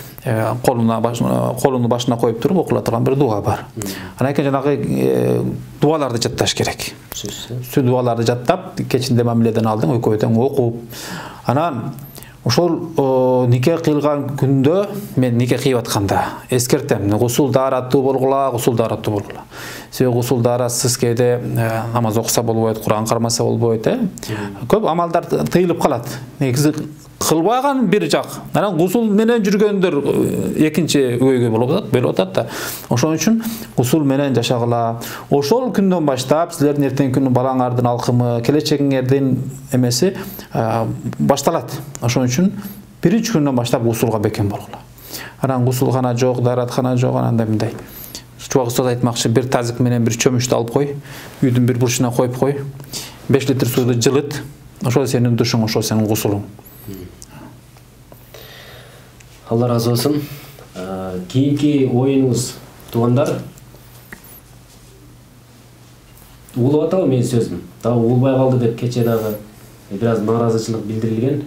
колуну башына коюп туруп окула турган бир дуа бар. Анан кийин жанагы дуаларды жатташ керек. Су дуаларды жаттап, кечинде мамиледен алдың, өйкө тең окуп. Анан ошол нике кыйлган күндө мен нике кыйып атканда эскертем, гусул даараттуу болгула, гусул даараттуу болгула. Себеби гусул дааратсыз кээде намаз окуса болбойт, Кур'ан кармаса болбойт, Көп амалдар тыйылып калат. Негизи кылбаган бир жак. Анан гусул менен жүргөндөр экинчи өйгө болуп атат да. Ошон үчүн гусул менен жашагыла. Ошол күндөн баштап силердин эртеңки күнү балаңардын алкымы, келечегиңердин эмеси башталат. Ошон үчүн биринчи күндөн баштап гусулга бекем болгула. Анан гусулхана жок, дааратхана жок, анандай мындай. Чубак устоз айтмакчы, бир тазык менен бир чөмүчтү алып кой, үйдүн бир бурчуна коюп кой. 5 литр сууду жылыт. Ошол сенин душуң, ошол сенин гусулуң. Алла разы болсын. Кийинки оюнуңуз туугандар. Улуп атабы менин сөзүм? Дагы улбай калды деп кече дагы бир аз нааразычылык билдирилген.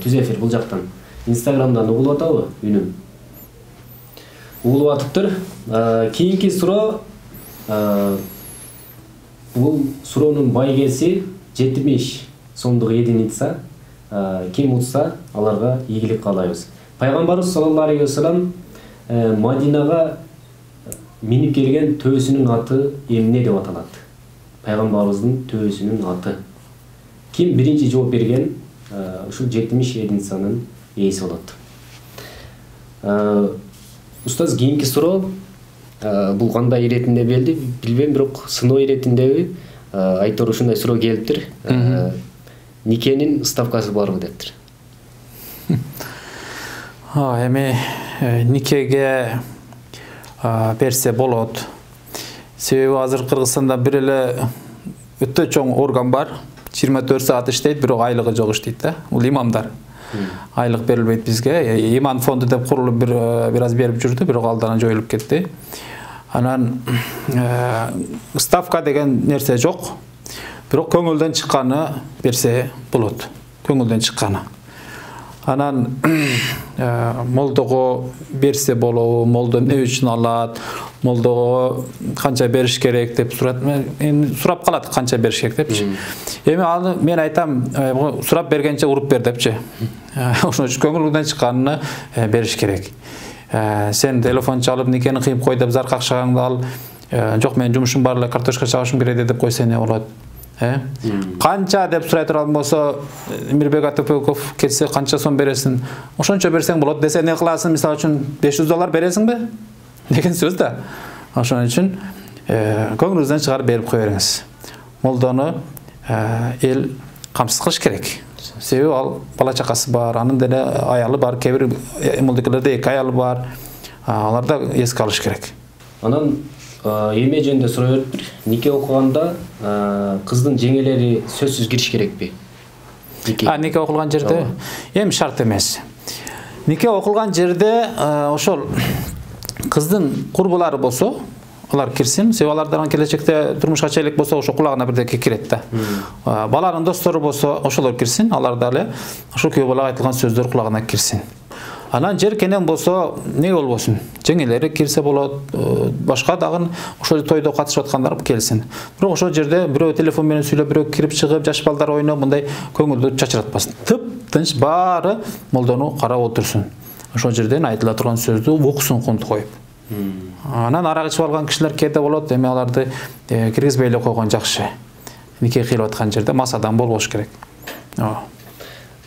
Түз эфир бул жактан. Инстаграмдан угулуп атабы үнүм? Угулуп атыптыр. Кийинки суроо бул суроонун байгеси 70 сомдук единица. Ким утса аларга ийгилик каалайбыз. Пайгамбарыбыз саллаллаху алейхи вассалам Мадинага минип келген төбөсүнүн аты эмне деп аталат? Пайгамбарыбыздын төбөсүнүн аты. Ким биринчи жооп берген ушул 70 единицанын ээси болот. Устаз, кийинки суроо бул кандай иретинде белди билбейм, бирок сыноо иретиндеби айтор ушундай суроо келиптир. Никенин ставкасы барбы дептир. Эми никеге берсе болот. Себеби азыр Кыргызстанда бир эле өтө чоң орган бар. 24 саат иштейт, бирок айлыгы жок иштейт да. Бул имамдар. Айлык берилбейт бизге. Иман фонду деп курулуп бир аз берип жүрдү, бирок алдан жоюлуп кетти. Анан ставка деген нерсе жок. Бирок көңүлдөн чыкканы берсе болот. Көңүлдөн чыкканы. Анан молдого берсе болобу, молдо эмне үчүн алат, молдого канча бериш керек деп сурап калат, канча бериш керек депчи. Эми аны мен айтам, сурап бергенче уруп бер депчи. Ошон үчүн көңүлдөн чыкканын бериш керек. Сен телефон чалып никени кыйып кой деп зар какшагаңды ал, жок мен жумушум бар эле, картошка чабышым керек деп койсо эмне болот? Канча деп сурай турган болсо, Мирбек Атабеков келсе канча сом бересиң? Ошончо берсең болот десе эмне кыласың? Мисалы үчүн $500 бересиңби? Деген сөз да. Ошон үчүн көңүлүңүздөн чыгарып берип кое бериңиз. Молдону эл камсыз кылыш керек. Себеби ал бала чакасы бар, анын деле аялы бар, кээ бир молдокелерде 2 аялы бар. Аларда эске алыш керек. Анан эме жөнүндө суроо бериптир. Нике окуганда кыздын жеңелери сөзсүз кириш керекпи? Нике окулган жерде эми шарт эмес. Нике окулган жерде ошол кыздын курбулары болсо, алар кирсин. Себеби алардан келечекте турмушка чыйлык болсо, ошо кулагына бирдеке кирет да. Баланын достору болсо, ошолор кирсин. Алар дагы ошо күйөө балага айтылган сөздөр кулагына кирсин. Анан жеркенен болсо, не болбосун? Жеңелери кирсе болот, башка дагы ошол тойдо катышып аткандар келсин. Бирок ошол жерде бирөө телефон менен сүйлөп, бирөө кирип чыгып, жаш балдар ойноп, мындай көңүлдү чачыратпасын. Тып-тынч баары молдону карап отурсун. Ошол жерден айтыла турган сөздү окусун кунт коюп. Анан арак ичип алган кишилер кээде болот, эми аларды киргизбей эле койгон жакшы. Нике кыйлып аткан жерде масадан болбош керек.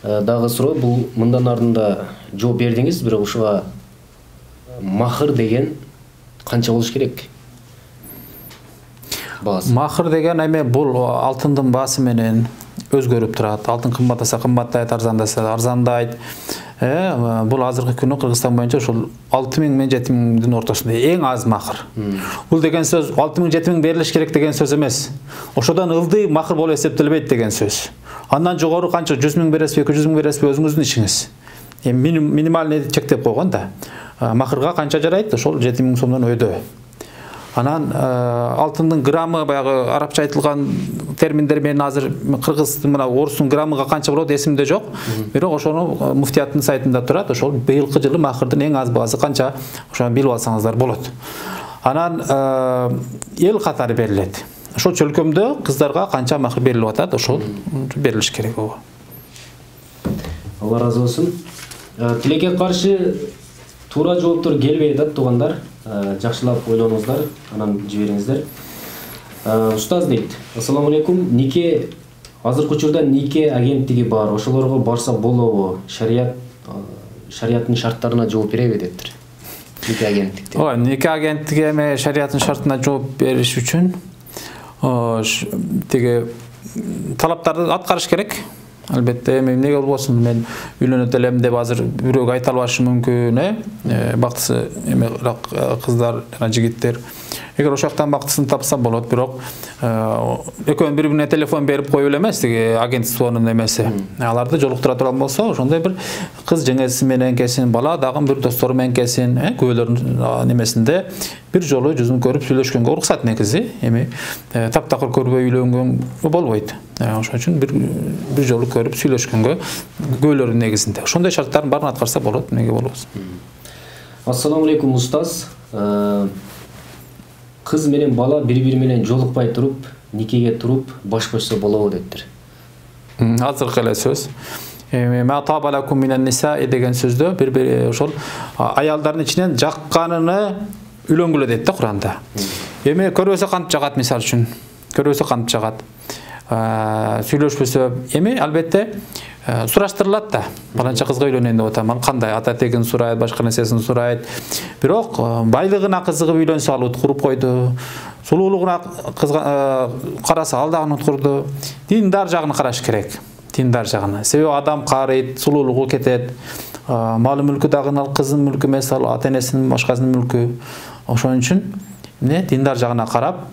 Дагы суроо, бул мындан ардында жооп бердиңиз, бирок ушуга махыр деген канча болуш керек? Баасы. Махыр деген эми бул алтындын баасы менен өзгөрүп турат. Алтын кымбаттаса кымбаттайт, арзандаса арзандайт. Бул азыркы күнү Кыргызстан боюнча ошол 6000 менен 7000дин ортосунда эң аз махыр. Бул деген сөз 6000 7000 берилиш керек деген сөз эмес. Ошодон ылдый махыр болуп эсептелбейт деген сөз. Андан жогору канча 100 000 бересизби, 200 000 бересизби өзүңүздүн ишиңиз. Минималный чектеп койгон да. Махырга канча жарайт? Ошол 7000 сомдон өйдө. Анан алтындын граммы баягы арабча айтылган терминдер мен азыр кыргыз мына орустун граммыга канча болот эсимде жок. Бирок ошону муфтияттын сайтында турат. Ошол быйылкы жылы макырдын эң аз баасы канча, ошону билип алсаңыздар болот. Анан эл катары берилет. Ошол чөлкөмдө кыздарга канча макыр берилип атат, ошол берилиш керек ого. Алла разы болсун. Тилекке каршы туура жооптор келбей атат туугандар. Жакшылап ойлонуңуздар, анан жибериңиздер. Устаз дейт: Ассаламу алейкум. Нике азыркы учурда нике агенттиги бар. Ошолорго барса болобу? Шарияттын шарттарына жооп береби дептир. Нике агенттикте. Ой, нике агенттиги эме шарияттын шартына жооп бериш үчүн тиги талаптарды аткарыш керек. Албетте эмне болбосун, мен үйлөнөт элем деп азыр бирөөгө айта албашы мүмкүн, бактысы эме кыздар жана жигиттер. Эгер ошоктан бактысын тапса болот, бирок экөөнүн бири-бирине телефон берип коюп эле эмес, тиги агентствонун эмеси. Аларды жолуктура турган болсо, ошондой бир кыз жеңеси менен келсин, бала дагы бир достору менен келсин, күбөлөрдүн немесинде бир жолу жүзүн көрүп сүйлөшкөнгө уруксат негизи. Эми таптакыр көрбөй үйлөнгөн болбойт. Ошон үчүн бир жолу көрүп сүйлөшкөнгө күбөлөрдүн негизинде. Ошондой шарттардын баарын аткарса болот, эмнеге болбосун. Ассаламу алейкум устаз. Кыз менен бала бири-бири менен жолукпай туруп, никеге туруп, баш-башса болобу дептир. Азыркы эле сөз. Ма табалакум минен ниса деген сөздө бир ошол аялдардын ичинен жакканыны үйлөнгүлө дейт да Куранда. Эми көрбөсө кантип жагат, мисалы үчүн. Көрбөсө кантип жагат. Сүйлөшпөсө эми албетте сураштырылат да. Баланча кызга үйлөнөйүн деп атам. Кандай ата тегин сурайт, башка нерсесин сурайт. Бирок байлыгына кызыгып үйлөнсө ал уткуруп койду. Сулуулугуна кызга караса ал дагы уткурду. Диндар жагын караш керек. Диндар жагына. Себеби адам карыйт, сулуулугу кетет. Малы мүлкү дагы ал кыздын мүлкү эмес, ал ата-энесинин башкасынын мүлкү. Ошон үчүн диндар жагына карап,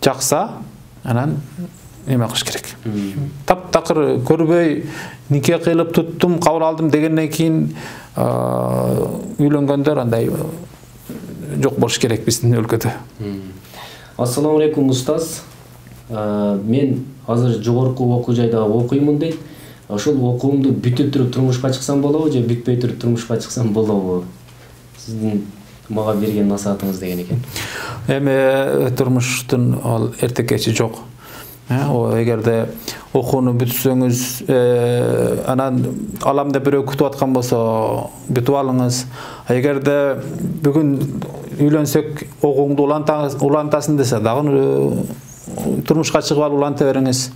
жакса, анан эме кылыш керек. Таптакыр көрбөй нике кылып туттум, кабыл алдым дегенден кийин үйлөнгөндөр андай жок болуш керек биздин өлкөдө. Ассаламу алейкум устаз. Мен азыр жогорку окуу жайда окуймун дейт. Ошол окуумду бүтүп туруп турмушка чыксам болобу же бүтпөй туруп турмушка чыксам болобу? Сиздин мага берген насаатыңыз деген экен. Эми турмуштун ал эрте кечи жок. Эгерде окууну бүтсөңүз, анан аламда бирөө күтүп аткан болсо бүтүп алыңыз. Эгерде бүгүн үйлөнсөк окууңду улантасын десе, дагы турмушка чыгып алып уланта бериңиз.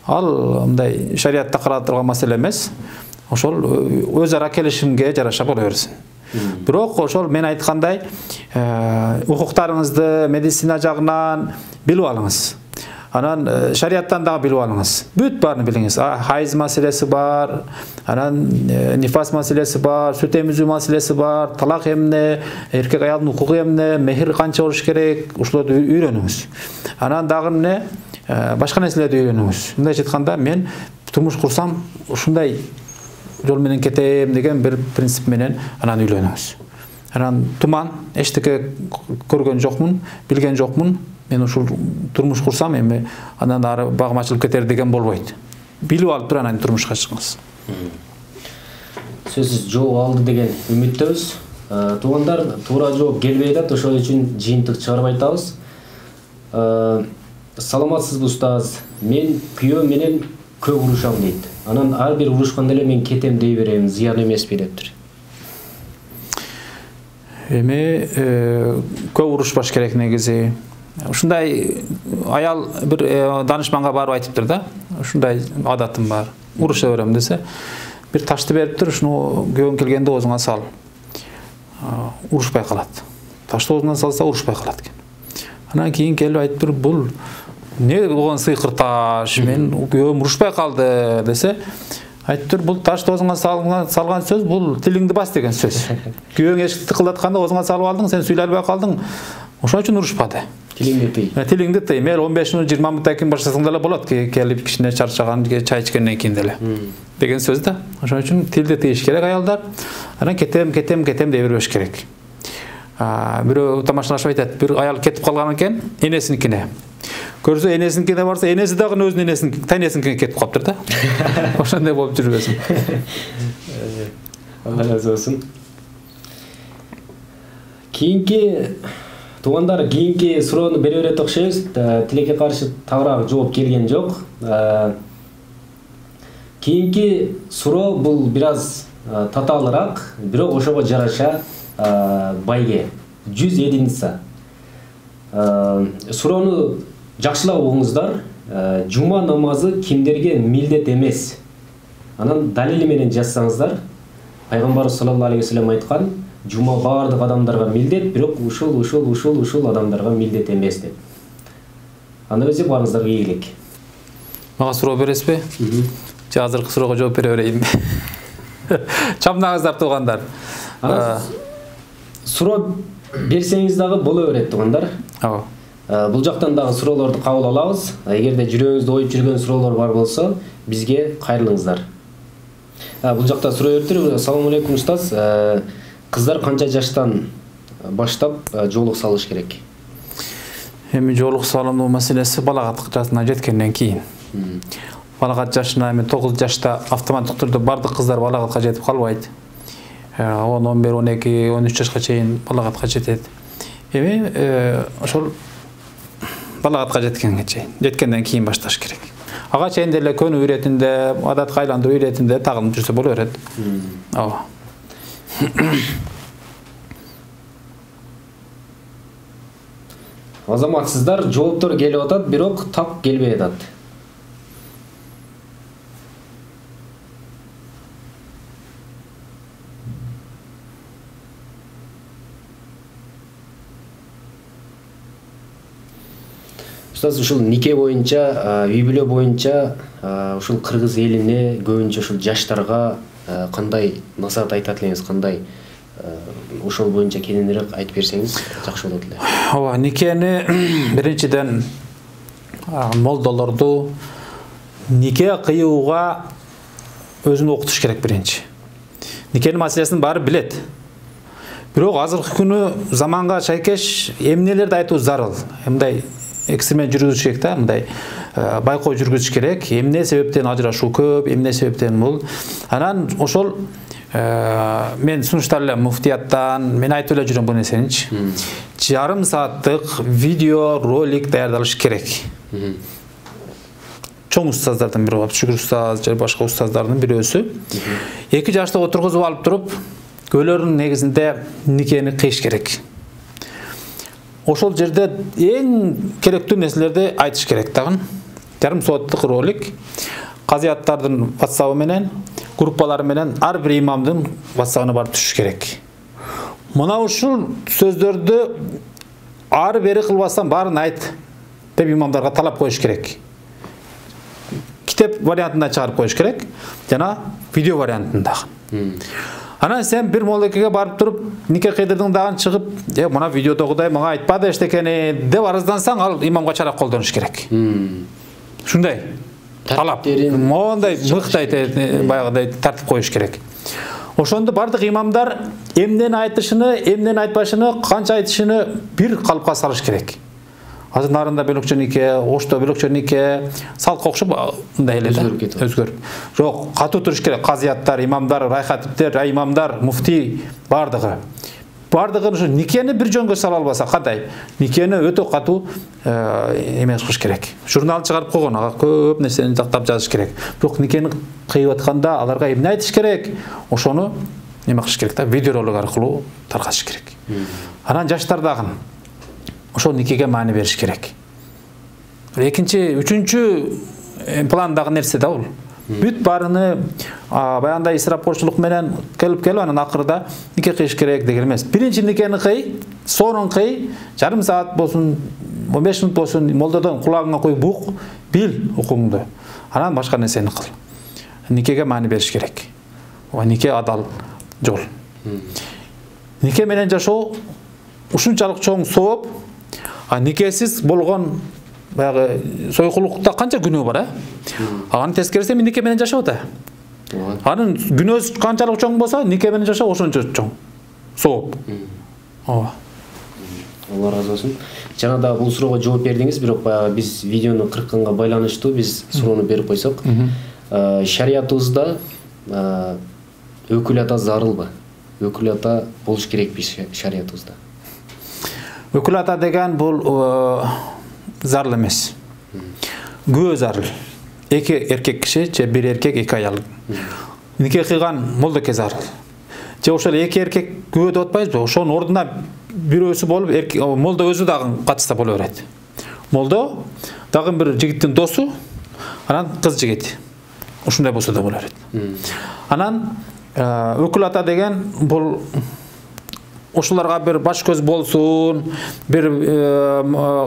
Ал мындай шариятта каралып маселе эмес. Ошол өз ара келишимге жараша боло берсин. Бирок ошол мен айткандай, укуктарыңызды медицина жагынан билип алыңыз. Анан шарияттан дагы билип алыңыз. Бүт баарын билиңиз. Хайыз маселеси бар, анан нифас маселеси бар, сүт эмизүү маселеси бар, талак эмне, эркек аялдын укугу эмне, мехир канча болуш керек, ушуларды үйрөнүңүз. Анан дагы эмне, башка нерселерди үйрөнүңүз. Мындайча айтканда, мен турмуш курсам ушундай жол менен кетем деген бир принцип менен анан үйлөнүңүз. Анан туман эчтеке көргөн жокмун, билген жокмун. Мен ушул турмуш курсам эми андан ары багым ачылып кетер деген болбойт. Билип алып туруп анан турмушка чыгыңыз. Сөзсүз жооп алды деген үмүттөбүз. Туугандар туура жооп келбей атат, ошол үчүн жыйынтык чыгарып айтабыз. Саламатсызбы устаз? Мен күйөө менен көп урушам дейт. Анан ар бир урушканда эле мен кетем дей берем, зыян эмеспи дептир. Эми көп урушпаш керек негизи. Ушундай аял бир данышманга барып айтыптыр да. Ушундай адатым бар. Уруша берем десе, бир ташты бериптир, ушуну күйөөң келгенде оозуңа сал. Урушпай калат. Ташты оозуна салса урушпай калат экен. Анан кийин келип айтыптыр, бул не болгон сыйкыр таш, мен күйөөм урушпай калды десе, айтыптыр, бул ташты оозуңа салган сөз, бул тилиңди бас деген сөз. Күйөөң эшикти тыкылдатканда оозуңа салып алдың, сен сүйлөй албай калдың. Ошон үчүн урушпады. Тилиңди тый. Тилиңди тый. Мел 15 мүнөт 20 мүнөттөн кийин баштасаң деле болот. Келип кичине чарчаган, чай ичкенден кийин деле. Деген сөз да. Ошон үчүн тилди тыйыш керек аялдар. Анан кетем дей бербеш керек. Бирөө тамашалашып айтат, бир аял кетип калган экен, энесиникине. Көрсө энесинкине барса, энеси дагы өзүнүн энесин, тайнесинкине кетип калыптыр да. Ошондой болуп жүрбөсүн. Алла разы болсун. Кийинки туугандар, кийинки суроону бере берет окшойбуз. Тилекке каршы тагыраак жооп келген жок. Кийинки суроо бул бир аз татаалыраак, бирок ошого жараша байге 100 единица. Суроону жакшылап угуңуздар. Жума намазы кимдерге милдет эмес? Анан далили менен жазсаңыздар. Пайгамбарыбыз саллаллаху алейхи ва саллям айткан, жума бардык адамдарга милдет, бирок ушул адамдарга милдет эмес деп. Аны өзү барыңыздарга ийгилик. Мага суроо бересизби? Же азыркы суроого жооп бере берейинби? Чамдаңыздар туугандар. Суроо берсеңиз дагы боло берет туугандар. Ооба. Бул жактан дагы суроолорду кабыл алабыз. Эгерде жүрөгүңүздө оюп жүргөн суроолор бар болсо, бизге кайрылыңыздар. Бул жакта суроо бериптир. Ассаламу алейкум устаз. Кыздар канча жаштан баштап жоолук салыш керек? Эми жоолук салынуу маселеси балагаттык жасына жеткенден кийин. Балагат жашына 9 жашта автоматтык түрдө бардык кыздар балагатка жетип калбайт. 10, 11, 12, 13 жашка чейин балагатка жетет. Эми ошол балагатка жеткенден кийин башташ керек. Ага чейин деле көнүү иретинде, адатка айландыруу иретинде тагылып жүрсө боло берет. Ооба. Азаматсыздар жооптор келип атат, бирок так келбей атат. Устаз, ушул нике боюнча, үй бүлө боюнча, ушул кыргыз элине көбүнчө ушул жаштарга кандай насаат айтат элеңиз, кандай ошол боюнча кененирээк айтып берсеңиз жакшы болот эле. Ооба, никени биринчиден молдолорду нике кыюуга өзүн окутуш керек биринчи. Никенин маселесин баары билет. Бирок азыркы күнү заманга шайкеш эмнелерди айтуу зарыл. Мындай эксперимент жүргүзүш керек да, мындай байкоо жүргүзүш керек. Эмне себептен ажырашуу көп, эмне себептен бул. Анан ошол мен сунуштар эле муфтияттан мен айтып эле жүрөм бул нерсеничи. Жарым сааттык видео ролик даярдалыш керек. Чоң устаздардан бири, Абдышүкүр устаз же башка устаздардын бирөөсү 2 жашта отургузуп алып туруп, көөлөрүнүн негизинде никени кыйыш керек. Ошол жерде эң керектүү нерселерди айтыш керек тагын. Жарым сааттык ролик казияттардын WhatsApp менен, группалары менен ар бир имамдын WhatsApp-ына барып түшүш керек. Мына ушул сөздөрдү ары бери кылбастан баарын айт деп имамдарга талап коюш керек. Китеп вариантында чыгарып коюш керек, жана видео вариантында. Анан сен бир молдекеге барып туруп, нике кыйдырдың дагы чыгып, мына видеодогудай мага айтпады эчтекени деп арыздансаң, ал имамга чара колдонуш керек. Ушундай талап, мондай мыктай баягыдай тартип коюш керек. Ошондо бардык имамдар эмнени айтышыны, эмнени айтпашыны, канча айтышыны бир калыпка салыш керек. Азыр нарында бөлөкчө нике, ошто бөлөкчө нике, салкы окшоп мындай эле да, өзгөрүп. Жок, катуу туруш керек. Казияттар, имамдар, райхатиптер, имамдар, муфти бардыгы. Бардыгын ушу никени бир жөнгө сала албаса кандай? Никени өтө катуу эмес кылыш керек. Журнал чыгарып койгон, ага көп нерсени жактап жазыш керек. Бирок никени кыйып атканда аларга эмне айтыш керек? Ошону эме кылыш керек да, видео ролик аркылуу таркатыш керек. Анан жаштар дагы ошол никеге маани бериш керек. Экинчи, үчүнчү пландагы нерсе да бул. Бүт барыны баягындай исрапкорчулук менен келип анан акырда нике кыйыш керек деген эмес. Биринчи никени кый, сонун кый, жарым саат болсун, 15 мүнөт болсун, молдодон кулагыңа коюп бук, бил укуңду. Анан башка нерсени кыл. Никеге маани бериш керек. Нике адал жол. Нике менен жашоо ушунчалык чоң сооп, никесиз болгон баягы сойкулукта канча күнөө бар, Анын тескерисинде мен нике менен жашоо да. Анын күнөөсү канчалык чоң болсо, нике менен жашоо ошончо чоң. Сооп. Ооба. Allah разы болсын. Жана да бул суроого жооп бердиңиз, бирок баягы биз видеону 40-га байланыштуу биз суроону берип койсок. Шариятыбызда өкүл ата зарылбы? Өкүл ата болуш керекпи шариятыбызда? Өкүл ата деген бул зарыл эмес. Күбө зарыл. Эки эркек киши, же бир эркек, эки аял. Нике кылган молдоке зарыл. Же ошол эки эркек күбө деп атпайбызбы? Ошонун ордуна бирөөсү болуп, молдо өзү дагы катышса боло берет. Молдо дагы бир жигиттин досу, анан кыз жигит. Ушундай болсо да боло берет. Анан өкүл ата деген бул ошолорго бир баш көз болсун, бир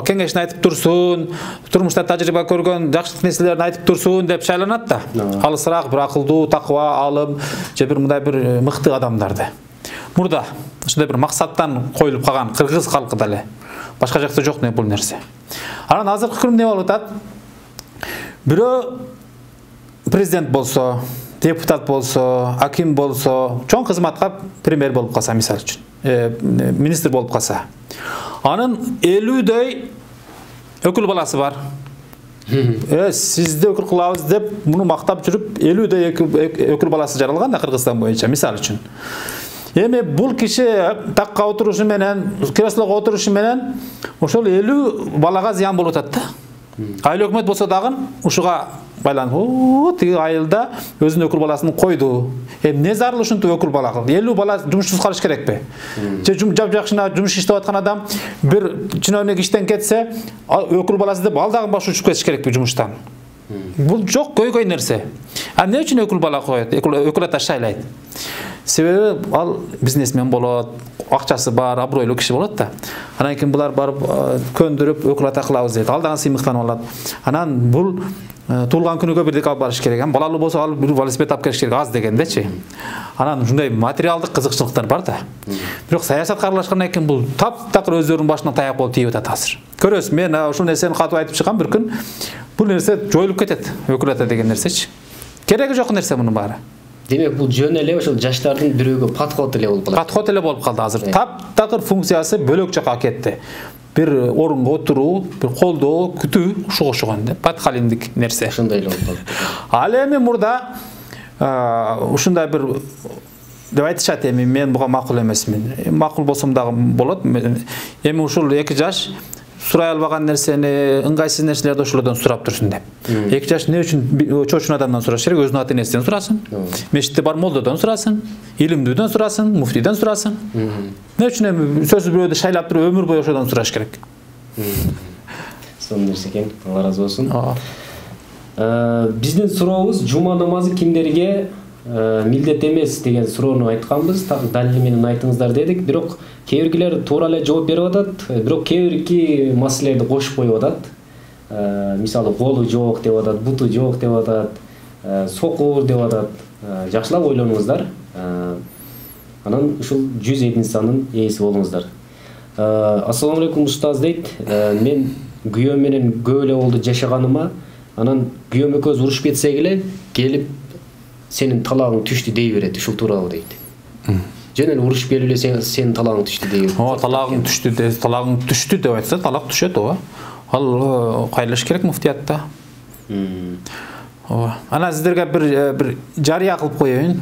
кеңешин айтып турсун, турмушта тажрыйба көргөн жакшы нерселерин айтып турсун деп шайланат да. Алысыраак бир акылдуу, такыба, алым, же бир мындай бир мыкты адамдарды. Мурда ушундай бир максаттан коюлуп калган кыргыз калкы деле. Башка жакта жок бул нерсе. Анан азыркы күндө эмне болуп атат? Бирөө президент болсо, депутат болсо, аким болсо, чоң кызматка премьер болуп калса, мисалы үчүн, министр болуп калса, анын 50дөй өкүл баласы бар. Сизди өкүл кылабыз деп муну мактап жүрүп 50дөй өкүл баласы жаралган да Кыргызстан боюнча, мисалы үчүн. Эми бул киши такка отурушу менен, креслого отурушу менен ошол 50 балага зыян болуп атат да. Айыл өкмөт болсо дагы ушуга байланып, тиги айылда өзүнүн өкүл баласын койду. Эмне зарыл ушинтип өкүл бала кылды? 50 бала жумушсуз калыш керекпи? Же жакшына жумуш иштеп аткан адам бир чиновник иштен кетсе, өкүл баласы деп ал дагы баш учуп кетиш керекпи жумуштан? Бул жок, көйгөй нерсе. А эмне үчүн өкүл бала коет? Өкүл ата шайлайт. Себеби ал бизнесмен болот, акчасы бар, абройлуу киши болот да. Анан кийин булар барып көндүрүп өкүл ата кылабыз дейт. Ал дагы сыймыктанып алат. Анан бул туулган күнүгө бирдек алып барыш керек. Балалуу болсо ал бир велосипед алып келиш керек, аз дегендечи. Анан ушундай материалдык кызыкчылыктар бар да. Бирок саясатка аралашкандан кийин бул таптакыр өздөрүнүн башына таяк болуп тийип атат азыр. Көрөсүз, мен ушул нерсени катуу айтып чыккам, бир күн бул нерсе жоюлуп кетет. Өкүл ата деген нерсечи. Кереги жок нерсе мунун баары. Демек бул жөн эле ошол жаштардын бирөөгө подход эле болуп калат. Подход эле болуп калды азыр. Таптакыр функциясы бөлөк жака кетти. Бир орунга отуруу, бир колдоо, күтүү, ушуга окшогон да, подхалимдик нерсе. Ошондой эле болуп калды. Ал эми мурда ушундай бир деп айтышат, эми мен буга макул эмесмин. Макул болсом дагы болот. Эми ушул 2 жаш сурай албаган нерсени, ыңгайсыз нерселерди ошолордон сурап турсун деп. 2 жаш эмне үчүн чочун адамдан сураш керек? Өзүнүн ата энесинен сурасын. Мешитте бар молдодон сурасын, илимдүүдөн сурасын, муфтийден сурасын. Эмне үчүн эми сөзсүз бирөөдү шайлап туруп өмүр бою ошодон сураш керек? Сонун нерсе экен. Алла разы болсун. Биздин сурообуз жума намазы кимдерге милдет эмес деген суроону айтканбыз. Далили менен айтыңыздар дедик. Бирок кээ биркилер туура эле жооп берип атат. Бирок кээ бирки маселелерди кошуп коюп атат. Мисалы колу жок деп атат, буту жок деп атат, сокур деп атат. Жакшылап ойлонуңуздар. Анан ушул 100 инсанын ээси болуңуздар. Ассаламу алейкум устаз дейт. Мен күйөөм менен көп эле болду жашаганыма, анан күйөөм экөөбүз урушуп кетсек эле келип сенин талагың түштү дей берет, ушул туурабы дейт. Жөн эле урушуп келип эле сенин талагың түштү дей берет. Талагың түштү деп айтса, талак түшөт, ооба. Ал кайрылыш керек муфтиятта. Ана сиздерге бир жарыя кылып коеюн.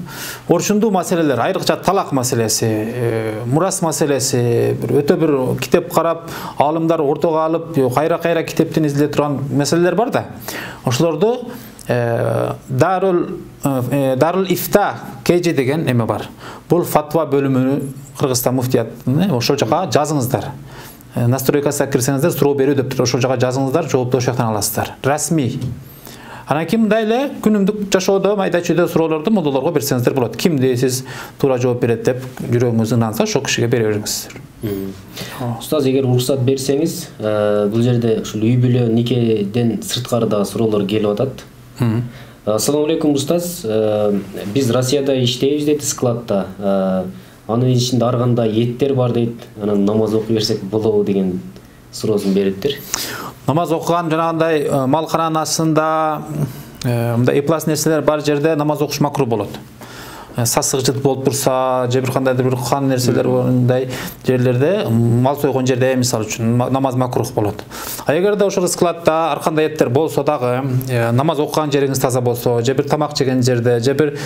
Орчундуу маселелер, айрыкча талак маселеси, мурас маселеси, өтө бир китеп карап, алымдар ортого алып, кайра китептен изилдей турган маселелер бар да. Ошолорду Дарул Ифта KG деген эме бар. Бул фатва бөлүмүнү Кыргызстан муфтиятыны ошол жака жазыңыздар. Настройкасына кирсеңиздер, суроо берүү деп туруп ошол жака жазыңыздар, жоопту ошол жактан аласыздар. Расмий. Анан ким мындай эле күнүмдүк жашоодо майда-чүйдө суроолорду молдолорго берсеңиздер болот. Кимди сиз туура жооп берет деп жүрөгүңүз ынанса, ошол кишиге бере бериңиздер. Устаз, эгер уруксат берсеңиз, бул жерде ушул үй бүлө никеден сырткары дагы суроолор келип атат. Ассаламу алейкум устаз. Биз Россияда иштейбиз дейт, складта. Анын ичинде ар кандай эттер бар дейт. Анан намаз окуй берсек болобу деген суроосун бериптир. Намаз окуган жанагындай малкананын астында мындай эплас нерселер бар жерде намаз окуш макруh болот. сасык жыт болуп турса, же бир кандайдыр бир қан нерселер ондай жерлерде мал сойгон жерде мисалы үчүн намаз макрух болот. А эгерде ошол складда ар кандай эптер болсо дагы, намаз окуган жериңиз таза болсо, же бир тамак жеген жерде, же бир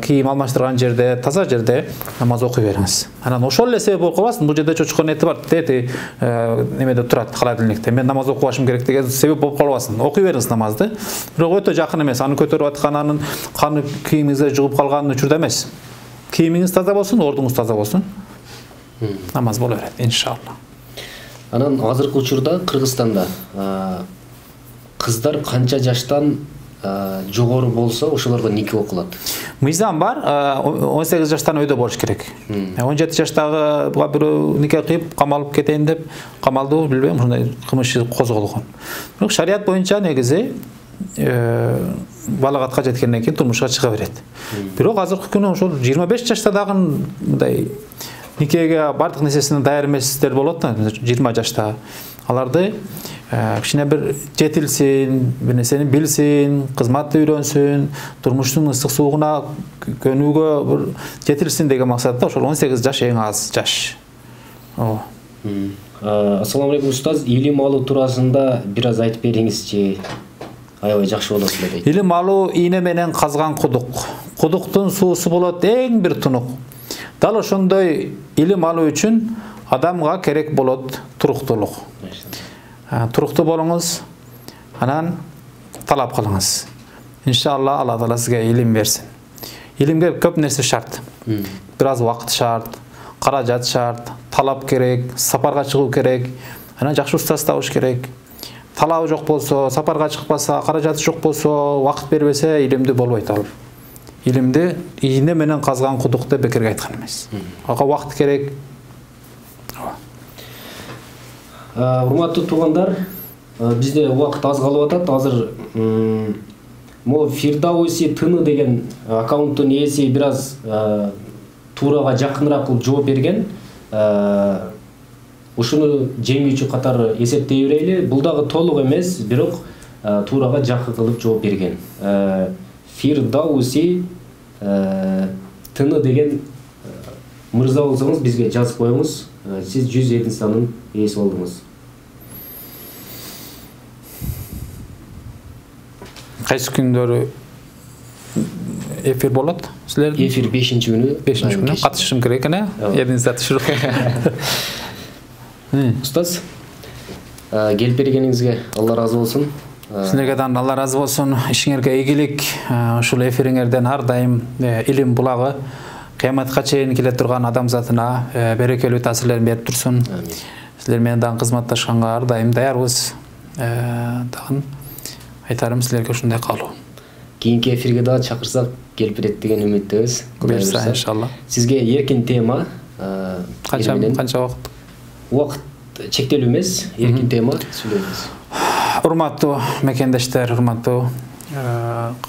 кийим алмаштырган жерде, таза жерде намаз окуй бериңиз. Анан ошол эле себеп болуп калбасын. Бул жерде чочконун эти бар, тети немеде турат, холодильникте. Мен намаз окубашым керек деген себеп болуп калбасын. Окуй бериңиз намазды. Бирок өтө жакын эмес. Аны көтөрүп аткан, анын каны кийимиңизге жугуп калганын учурда эмес. Кийимиңиз таза болсун, ордуңуз таза болсун. Намаз боло берет, иншалла. Анан азыркы учурда Кыргызстанда кыздар канча жаштан жогору болсо ошолорго нике окулат? Мыйзам бар, 18 жаштан өйдө болуш керек. 17 жаштагы бирөө нике кыйып камалып кетейин деп, камалды билбейм, ушундай кылмыш козголгон. Бирок шарият боюнча негизи балагатка жеткенден кийин турмушка чыга берет. Бирок азыркы күнү ошол 25 жашта дагы мындай никеге бардык нерсесине даяр эместер болот да, 20 жашта. Аларды кичине бир жетилсин, бир нерсени билсин, кызматты үйрөнсүн, турмуштун ысык суугуна көнүүгө бир жетилсин деген максатта ошол 18 жаш эң аз жаш. Ассаламу алейкум устаз, илим алуу туурасында бир аз айтып бериңизчи. Аябай жакшы болот эле дейт. Илим алуу ийне менен казган кудук. Кудуктун суусу болот эң бир тунук. Дал ошондой илим алуу үчүн адамга керек болот туруктуулук. Туруктуу болуңуз, анан талап кылыңыз. Иншалла Алла Таала сизге илим берсин. Илимге көп нерсе шарт. Бир аз убакыт шарт, каражат шарт, талап керек, сапарга чыгуу керек, анан жакшы устаз табыш керек. Талабы жок болсо, сапарга чыкпаса, каражаты жок болсо, убакыт бербесе, илимди болбойт ал. Илимди ийне менен казган кудук деп бекерге айткан эмес. Ага убакыт керек. Урматтуу туугандар, бизде убакыт аз калып атат. Азыр могу Фирдауси Тыны деген аккаунттун ээси бир аз туурага жакыныраак кылып жооп берген. Ушуну жеңүүчү катары эсептей берели. Бул дагы толук эмес, бирок туурага жакын кылып жооп берген. Фирдауси Тыны деген мырза болсоңуз бизге жазып коюңуз. Сиз 107 санын ээси болдуңуз. Кайсы күндөрү эфир болот? Силердин эфир 5-күнү. 5-күнү катышышым керек эне. Эдиңизде түшүрүп. Устаз, келип бергениңизге Алла разы болсун. Силерге да Алла разы болсун. Ишиңерге ийгилик. Ушул эфириңерден ар дайым илим булагы кыяматка чейин келе турган адамзатына берекелүү таасирлерин берип турсун. Силер менен дагы кызматташканга ар дайым даярбыз. Дагы айтарым силерге ушундай калуу. Кийинки эфирге дагы чакырсак келип берет деген үмүттөбүз. Буюрса иншалла. Сизге эркин тема. Канча убакыт? Убакыт чектелүү эмес, эркин тема сүйлөйбүз. Урматтуу мекендештер, урматтуу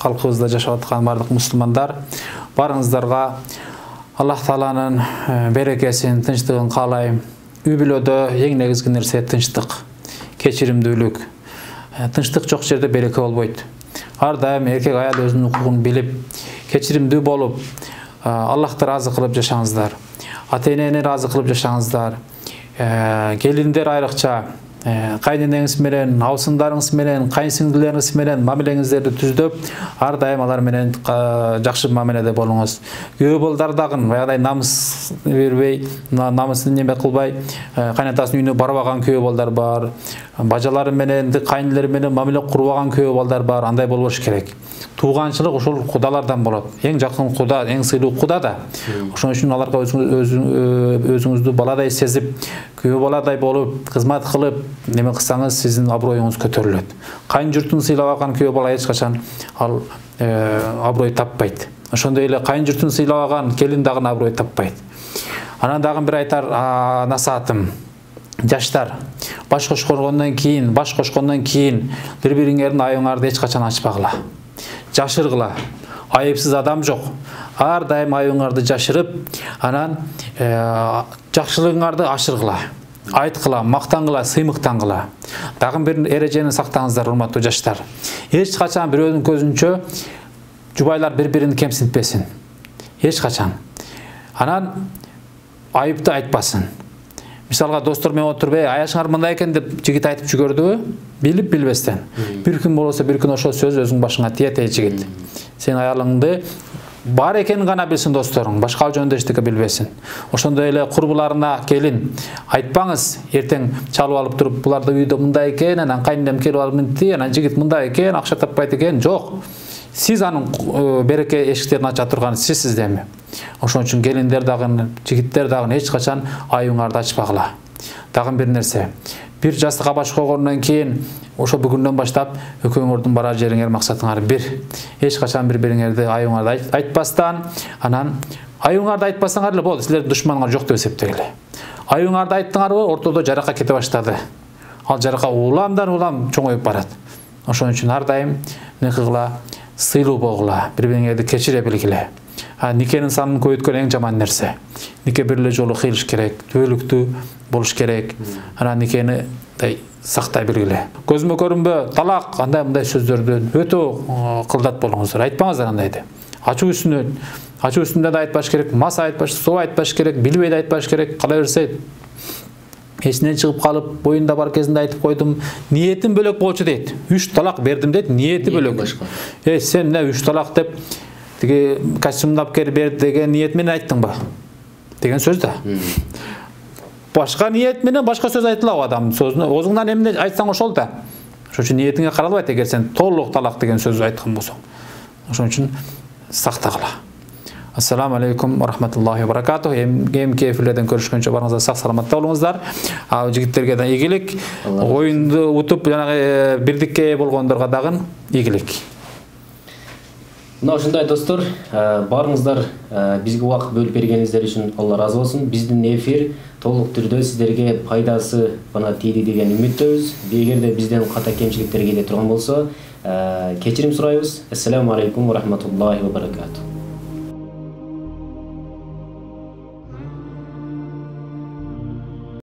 калкыбызда жашап аткан бардык мусулмандар, барыңыздарга Аллах Тааланын берекесин, тынчтыгын каалайм. Үй бүлөдө эң негизги нерсе тынчтык, кечиримдүүлүк. Тынчтык жок жерде береке болбойт. Ар дайым эркек аял өзүнүн укугун билип, кечиримдүү болуп, Аллахты разы кылып жашаңыздар. Ата-энени разы кылып жашаңыздар. Келиндер айрыкча кайненеңиз менен, абысындарыңыз менен, кайынсиңдилериңиз менен мамилеңиздерди түздөп, ар дайым алар менен жакшы мамиледе болуңуз. Күйөө балдар дагы баягыдай намыс бербей, намысын неме кылбай, кайнатасынын үйүнө барбаган күйөө балдар бар. Бажалары менен, кайнылары менен мамиле курбаган күйөө балдар бар. Андай болбош керек. Тууганчылык ошол кудалардан болот. Эң жакын куда, эң сыйлуу куда да. Ошон үчүн аларга өзүңүздү баладай сезип, күйөө баладай болуп, кызмат кылып, неме кылсаңыз, сиздин аброюңуз көтөрүлөт. Кайын журтун сыйлабаган күйөө бала эч качан ал аброй таппайт. Ошондой эле кайын журтун сыйлабаган келин дагы аброй таппайт. Анан дагы бир айтар насаатым. Жаштар, баш кошкондон кийин бири-бириңердин айыбыңарды эч качан ачпагыла. Жашыргыла. Айыпсыз адам жок. Ар дайым айыбыңарды жашырып, анан жакшылыгыңарды ашыргыла. Айткыла, мактангыла, сыймыктангыла. Дагы бир эрежени сактаңыздар, урматтуу жаштар. Эч качан бирөөнүн көзүнчө жубайлар бири-бирин кемсинтпесин. эч качан. Анан айыпты айтпасын. Мисалга достор менен отурбай, аяшыңар мындай экен деп жигит айтып жүгөрдүбү, билип билбестен. Бир күн болсо бир күн ошол сөз өзүң башыңа тиет жигит. Сен аялыңды бар экенин гана билсин досторуң, башка жөнүндө эчтеке билбесин. Ошондой эле курбуларына келин айтпаңыз, эртең чалып алып туруп, буларды үйдө мындай экен, анан кайненем келип алып минти, анан жигит мындай экен, акча таппайт экен. Жок. Сиз анын береке эшиктерин ача турган сизсиз деми. Ошон үчүн келиндер дагы, жигиттер дагы эч качан аюңарды ачпагыла. Дагы бир нерсе. Бир жастыкка баш койгондон кийин ошо бүгүндөн баштап экөөңөрдүн барар жериңер максатыңар бир. Эч качан бири-бириңерди аюңарды айтпастан, анан аюңарды айтпасаңар эле болду, силердин душманыңар жок деп эсептегиле. Аюңарды айттыңарбы, ортодо жарака кете баштады. Ал жарака уламдан улам чоңоюп барат. Ошон үчүн ар дайым эмне кылгыла, сыйлуу болгула, бири-бириңерди кечире билгиле. Никенин санын көбөйткөн эң жаман нерсе. Нике бир эле жолу кыйылыш керек, түбөлүктүү болуш керек. Анан никени сактай билгиле. Көзүмө көрүнбө, талак, андай мындай сөздөрдөн өтө кылдат болуңуздар. Айтпаңыздар андайды. Ачуу үстүндө да айтпаш керек, мас айтпаш, соо айтпаш керек, билбей да айтпаш керек. Кала берсе эсинен чыгып калып, боюнда бар кезинде айтып койдум, ниетим бөлөк болчу дейт. 3 талак бердим дейт, ниети бөлөк. Сен эмне 3 талак деп тиги качымдап кери берди деген ниет менен айттың ба? Деген сөз да. Башка ниет менен башка сөз айтылабы адам сөзүнө. Өзүңдөн эмне айтсаң ошол да. Ошон үчүн ниетиңе каралбайт эгер сен толук талак деген сөз айткан болсоң. Ошон үчүн сактагыла. Ассаламу алейкум ва рахматуллахи ва баракатух. Эмки эфирлерден көрүшкөнчө барыңыздар сак саламатта болуңуздар. Жигиттерге да ийгилик, оюнду утуп жанагы бирдикке болгондорго дагы ийгилик. Мына ушундай достор, барыңыздар бизге убакыт бөлүп бергениңиздер үчүн Алла разы болсун. Биздин эфир толук түрдө сиздерге пайдасы гана тийди деген үмүттөбүз. Эгерде бизден ката кемчиликтер келе турган болсо, кечирим сурайбыз. Ассаламу алейкум ва рахматуллахи ва баракатух.